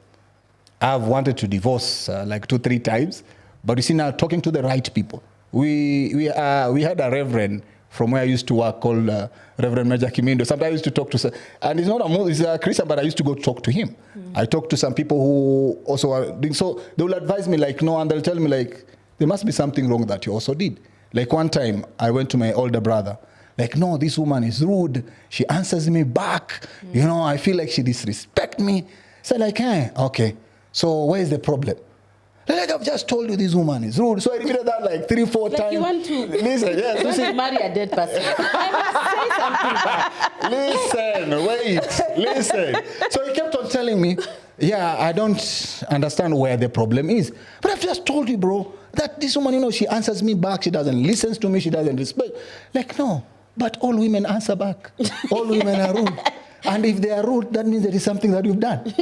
I've wanted to divorce like 2-3 times, but you see, now talking to the right people. We had a reverend from where I used to work called Reverend Major Kimindo. Sometimes I used to talk to, and he's a Christian, but I used to go talk to him. I talked to some people who also are doing, so they will advise me like, no, and they'll tell me like, there must be something wrong that you also did. Like one time I went to my older brother, like, no, this woman is rude. She answers me back. I feel like she disrespects me. So like, okay, so where is the problem? Like, I've just told you this woman is rude. So I repeated that like 3-4 times. You want to listen, yes, you want to marry a dead person. I must say something. Listen. So he kept on telling me, yeah, I don't understand where the problem is. But I've just told you, bro, that this woman, she answers me back. She doesn't listen to me. She doesn't respect. Like, no, but all women answer back. All women are rude. And if they are rude, that means there is something that you've done.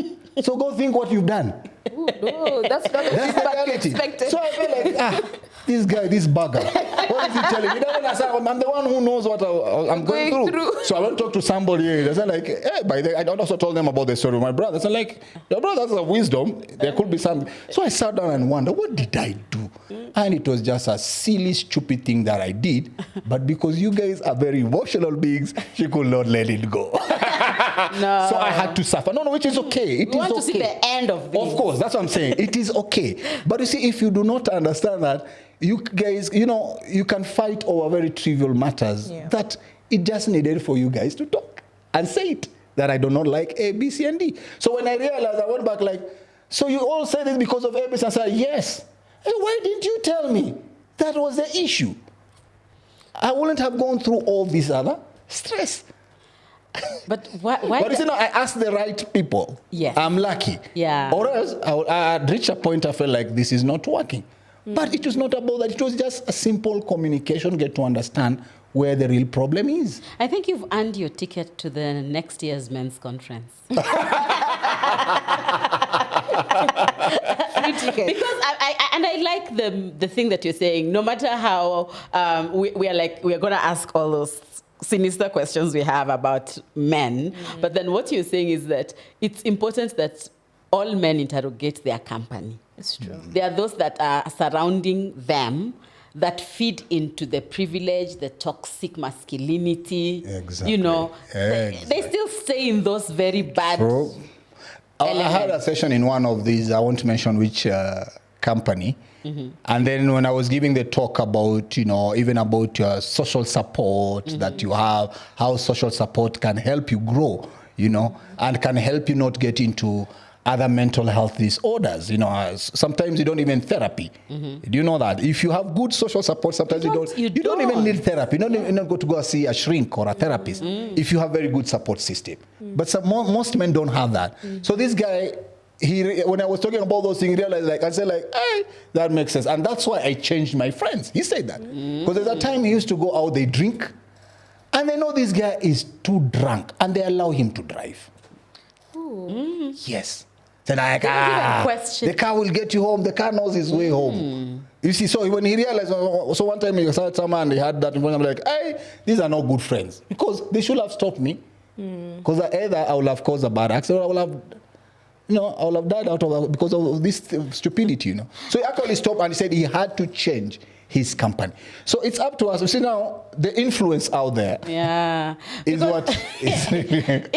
So go think what you've done. Ooh, no, that's not the feedback you expected. So I feel like, this guy, this bugger, what is he telling me? He doesn't understand. I'm the one who knows what I'm going through. So I won't talk to somebody. It's not like, hey, I also told them about the story of my brother. It's not like, your brother has a wisdom. There could be some. So I sat down and wondered, what did I do? And it was just a silly, stupid thing that I did. But because you guys are very emotional beings, she could not let it go. No. So I had to suffer. No, which is okay. It is want okay. to see the end of this. Of course, that's what I'm saying. It is okay. But you see, if you do not understand that, you guys, you can fight over very trivial matters that it just needed for you guys to talk and say it, that I do not like A, B, C, and D. So when I realized, I went back like, so you all said it because of A, B, C, and I said, yes. Hey, why didn't you tell me? That was the issue. I wouldn't have gone through all this other stress. But why? But I asked the right people. Yes. I'm lucky. Yeah. Or else I'd reach a point I felt like this is not working. But it was not about that. It was just a simple communication, get to understand where the real problem is. I think you've earned your ticket to the next year's men's conference. Free ticket. Because I like the thing that you're saying. No matter how we're going to ask all those sinister questions we have about men, but then what you're saying is that it's important that all men interrogate their company. It's true. There are those that are surrounding them that feed into the privilege, the toxic masculinity. Exactly. They still stay in those very bad True. I had a session in one of these, I won't mention which company. And then when I was giving the talk about, even about your social support that you have, how social support can help you grow, and can help you not get into other mental health disorders. Sometimes you don't even therapy. Do you know that? If you have good social support, sometimes you don't even need therapy. You don't even go see a shrink or a therapist if you have very good support system. But most men don't have that. So this guy, when I was talking about those things, he realized, I said, hey, that makes sense. And that's why I changed my friends. He said that. Because there's a time he used to go out, they drink, and they know this guy is too drunk, and they allow him to drive. Yes. Said, the car will get you home. The car knows his way home. You see, so when he realized, so one time he saw someone, he had that, and I'm like, hey, these are not good friends. Because they should have stopped me. Because either I would have caused a bad accident, or I would have died because of this stupidity, So he actually stopped and he said he had to change his company. So it's up to us. You see now, the influence out there is what is even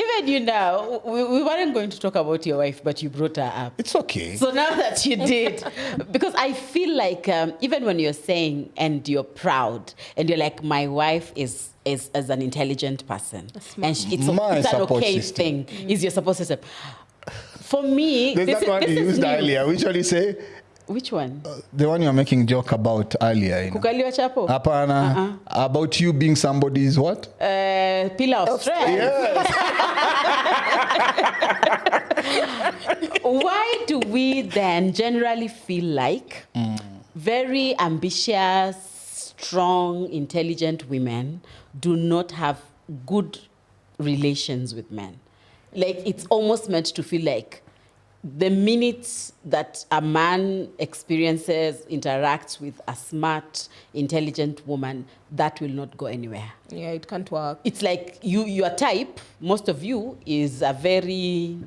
we weren't going to talk about your wife, but you brought her up. It's okay. So now that you did, because I feel like even when you're saying and you're proud and you're like, my wife is as an intelligent person, and it's an okay system. Thing, is your support system. For me, there's that one you used earlier. Which one you say? Which one? The one you're making joke about earlier. Kukaliwa chapo? Apana. About you being somebody's what? Pillar of strength. Yes. Why do we then generally feel like very ambitious, strong, intelligent women do not have good relations with men? Like, it's almost meant to feel like the minute that a man interacts with a smart, intelligent woman, that will not go anywhere. Yeah, it can't work. It's like your type, most of you, is a very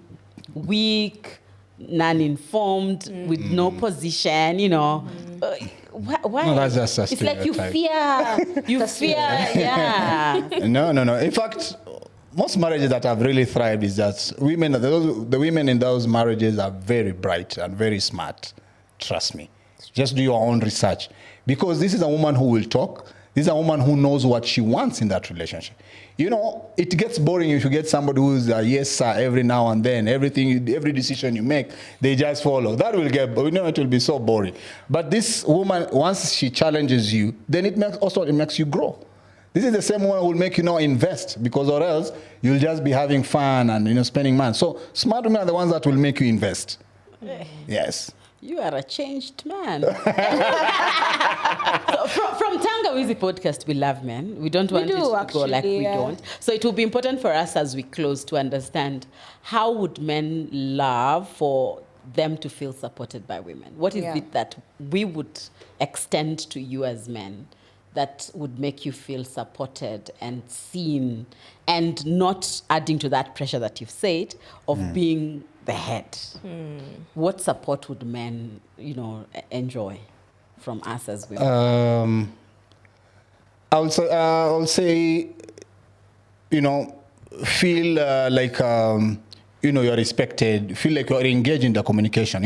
weak, non-informed, with no position, Why? No, that's just a it's like you stereotype. fear, yeah. No. In fact, most marriages that have really thrived is that the women in those marriages are very bright and very smart. Trust me. Just do your own research. Because this is a woman who will talk. This is a woman who knows what she wants in that relationship. It gets boring if you get somebody who's a yes sir every now and then. Every decision you make, they just follow. That will it will be so boring. But this woman, once she challenges you, then it makes you grow. This is the same one who will make you invest, because or else you'll just be having fun and spending money. So smart women are the ones that will make you invest. Yes. You are a changed man. So from Tangawizi Podcast, we love men. We don't want it to go like we don't. So it will be important for us as we close to understand, how would men love for them to feel supported by women? What is it that we would extend to you as men that would make you feel supported and seen, and not adding to that pressure that you've said of being the head? What support would men, enjoy from us as women? I'll say, feel like you're respected. Feel like you're engaged in the communication.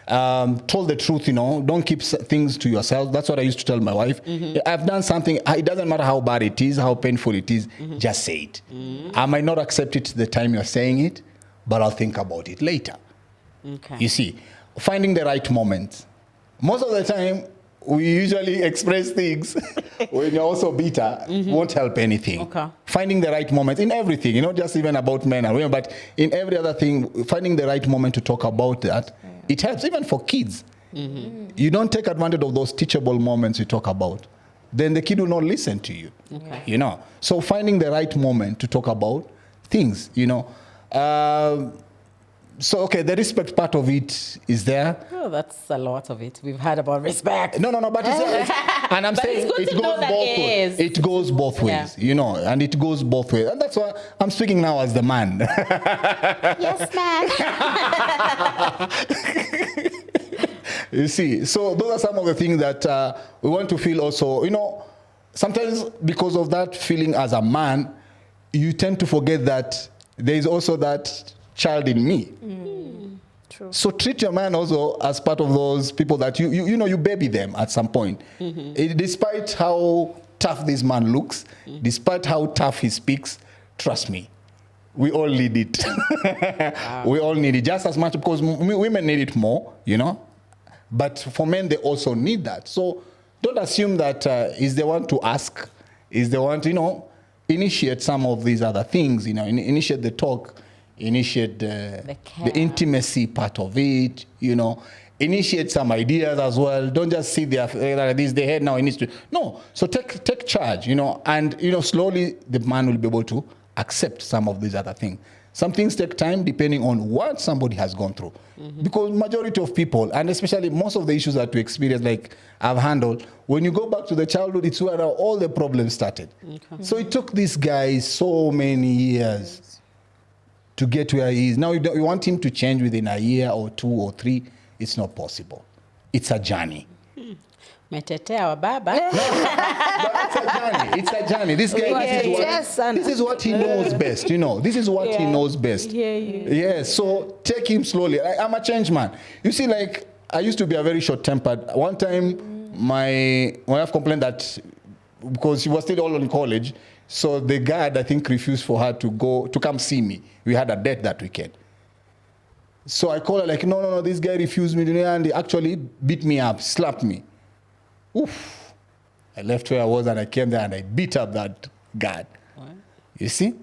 Tell the truth. Don't keep things to yourself. That's what I used to tell my wife. I've done something. It doesn't matter how bad it is, how painful it is. Just say it. I might not accept it the time you're saying it, but I'll think about it later. Okay. You see, finding the right moment. Most of the time, we usually express things when you're also bitter, won't help anything. Okay. Finding the right moment in everything, not just even about men and women, but in every other thing, finding the right moment to talk about that, it helps even for kids. You don't take advantage of those teachable moments you talk about, then the kid will not listen to you. Okay. So finding the right moment to talk about things, the respect part of it is there. Oh, that's a lot of it. We've heard about respect. No, but and I'm saying it goes both ways. It goes both ways, and it goes both ways. And that's why I'm speaking now as the man. Yes, man. You see, so those are some of the things that we want to feel also. Sometimes because of that feeling as a man, you tend to forget that there is also that child in me. True. So treat your man also as part of those people that you baby them at some point. Despite how tough this man looks, despite how tough he speaks, trust me, we all need it. We all need it just as much, because women need it more, But for men, they also need that. So don't assume that is the one to ask, is the one to, initiate some of these other things, initiate the talk, initiate the intimacy part of it, initiate some ideas as well. Don't just see this is the head now, it needs to. No, so take charge, and, slowly the man will be able to accept some of these other things. Some things take time depending on what somebody has gone through. Because majority of people, and especially most of the issues that we experience, like I've handled, when you go back to the childhood, it's where all the problems started. Okay. So it took this guy so many years to get where he is. Now you want him to change within a year or 2 or 3. It's not possible. It's a journey. Metetea wa baba. But it's a journey. This guy, this is what he knows best, This is what he knows best. Yeah, so take him slowly. I'm a changed man. You see, like, I used to be a very short-tempered. One time, my wife complained that because she was still all in college, so the guard, I think, refused for her to come see me. We had a date that weekend. So I called her like, no, this guy refused me, and he actually beat me up, slapped me. Oof. I left where I was and I came there and I beat up that guard. What? You see?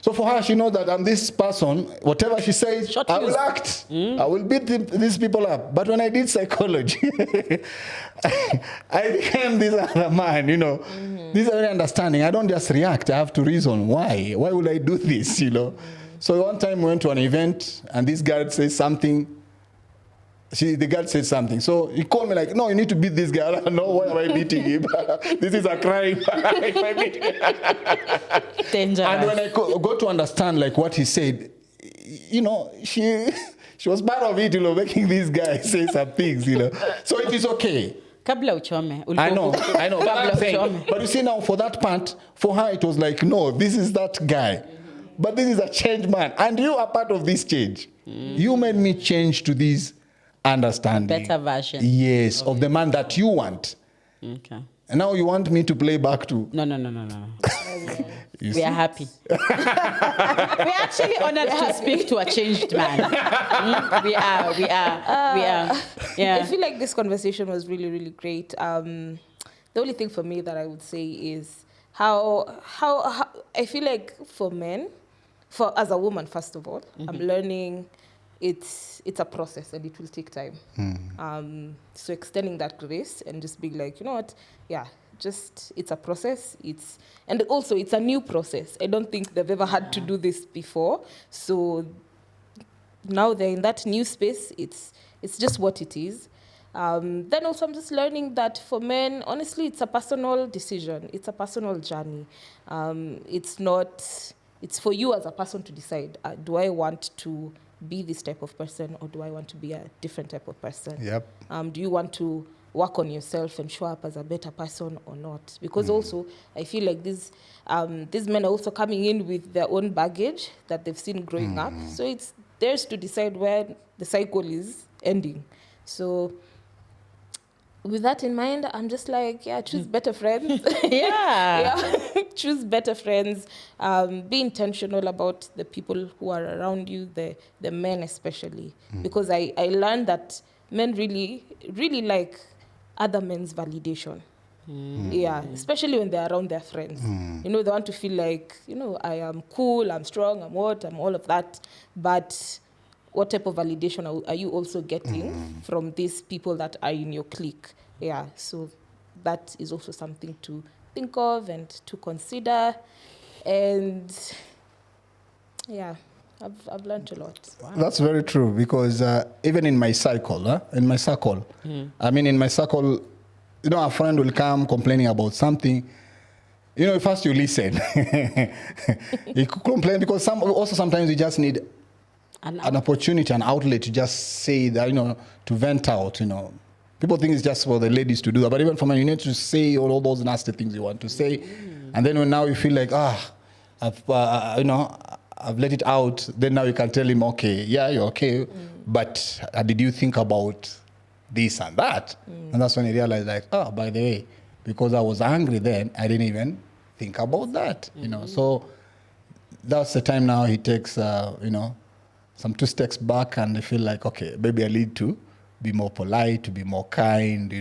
So for her, she knows that I'm this person, whatever she says, I will act. I will beat these people up. But when I did psychology, I became this other man, This is very understanding. I don't just react. I have to reason why. Why would I do this, So one time we went to an event and this guard says something. The guard said something. So he called me like, no, you need to beat this guy. I don't know, why am I beating him? This is a crime. Dangerous. And when I got to understand like what he said, she was part of it, making this guy say some things, So it is okay. Kabla uchome. I know. But you see now, for that part, for her it was like, no, this is that guy. But this is a changed man. And you are part of this change. You made me change to this understanding. Better version. Yes, of the man that you want. Okay. And now you want me to play back to... No. We are happy. We're actually honored to speak to a changed man. We are. Yeah. I feel like this conversation was really, really great. The only thing for me that I would say is how I feel like for men, as a woman, first of all, I'm learning it's a process and it will take time. So extending that grace and just being like, you know what, it's a process. And also it's a new process. I don't think they've ever had to do this before. So now they're in that new space. It's just what it is. Then also I'm just learning that for men, honestly, it's a personal decision. It's a personal journey. It's for you as a person to decide, do I want to be this type of person or do I want to be a different type of person? Yep. Do you want to work on yourself and show up as a better person or not? Because also I feel like these men are also coming in with their own baggage that they've seen growing up. So it's theirs to decide where the cycle is ending. So with that in mind, I'm just like, choose better friends. Choose better friends. Be intentional about the people who are around you, the men especially. Because I learned that men really, really like other men's validation. Especially when they're around their friends. They want to feel like, I am cool, I'm strong, I'm all of that. But what type of validation are you also getting from these people that are in your clique? So that is also something to think of and to consider. And I've learned a lot. Wow. That's very true, because even in my circle, in my circle, a friend will come complaining about something. First you listen. You complain because sometimes you just need an opportunity, an outlet to just say that, to vent out, People think it's just for the ladies to do that, but even for men, you need to say all those nasty things you want to say. And then when now you feel like, I've let it out, then now you can tell him, okay, you're okay, but did you think about this and that? And that's when you realize, like, by the way, because I was angry then, I didn't even think about that, So that's the time now he takes, some 2 steps back, and they feel like, okay, maybe I need to be more polite, to be more kind,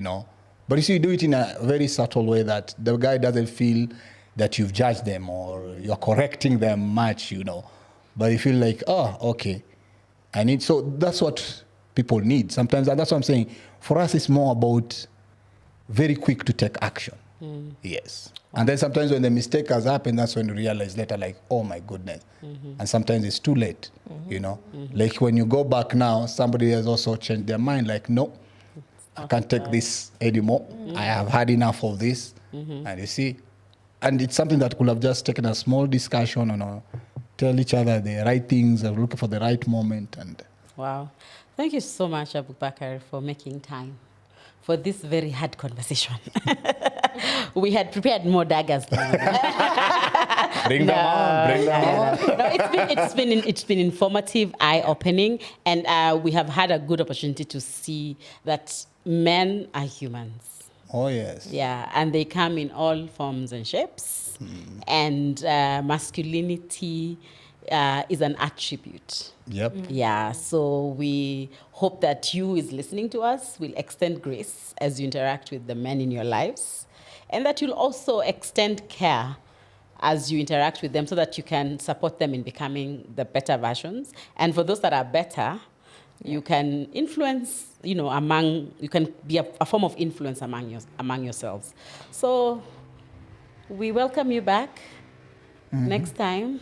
But you see, you do it in a very subtle way that the guy doesn't feel that you've judged them or you're correcting them much, But you feel like, okay, so that's what people need. Sometimes that's what I'm saying. For us, it's more about very quick to take action. Yes. And then sometimes when the mistake has happened, that's when you realize later, like, oh my goodness. And sometimes it's too late, Like when you go back now, somebody has also changed their mind, like, no, I can't take this anymore. I have had enough of this. And you see, and it's something that could have just taken a small discussion and tell each other the right things, or look for the right moment. And wow. Thank you so much, Abubakar, for making time for this very hard conversation. We had prepared more daggers. Bring them on. No, it's been informative, eye-opening, and we have had a good opportunity to see that men are humans. Oh, yes. Yeah, and they come in all forms and shapes, and masculinity is an attribute. Yep. Yeah, so we hope that you is listening to us will extend grace as you interact with the men in your lives, and that you'll also extend care as you interact with them so that you can support them in becoming the better versions. And for those that are better, you can influence, you can be a form of influence among yourselves. So we welcome you back next time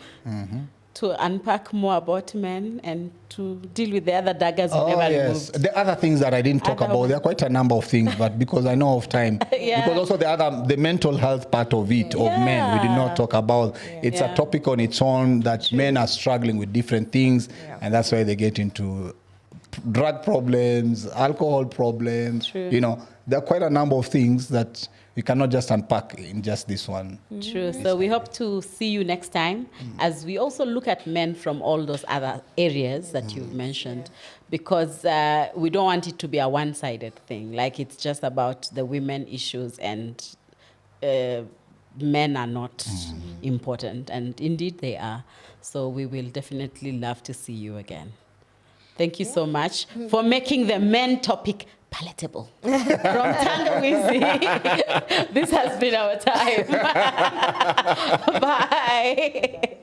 to unpack more about men and to deal with the other daggers we never removed. The other things that I didn't talk about, there are quite a number of things, but because I know of time, because also the mental health part of it, of men, we did not talk about. It's a topic on its own that men are struggling with different things, and that's why they get into drug problems, alcohol problems. There are quite a number of things that you cannot just unpack in just this one. True. So we hope to see you next time as we also look at men from all those other areas that you've mentioned, because we don't want it to be a one-sided thing. Like it's just about the women issues and men are not important. And indeed they are. So we will definitely love to see you again. Thank you so much for making the men topic palatable. From Tangawizi, this has been our time. Bye.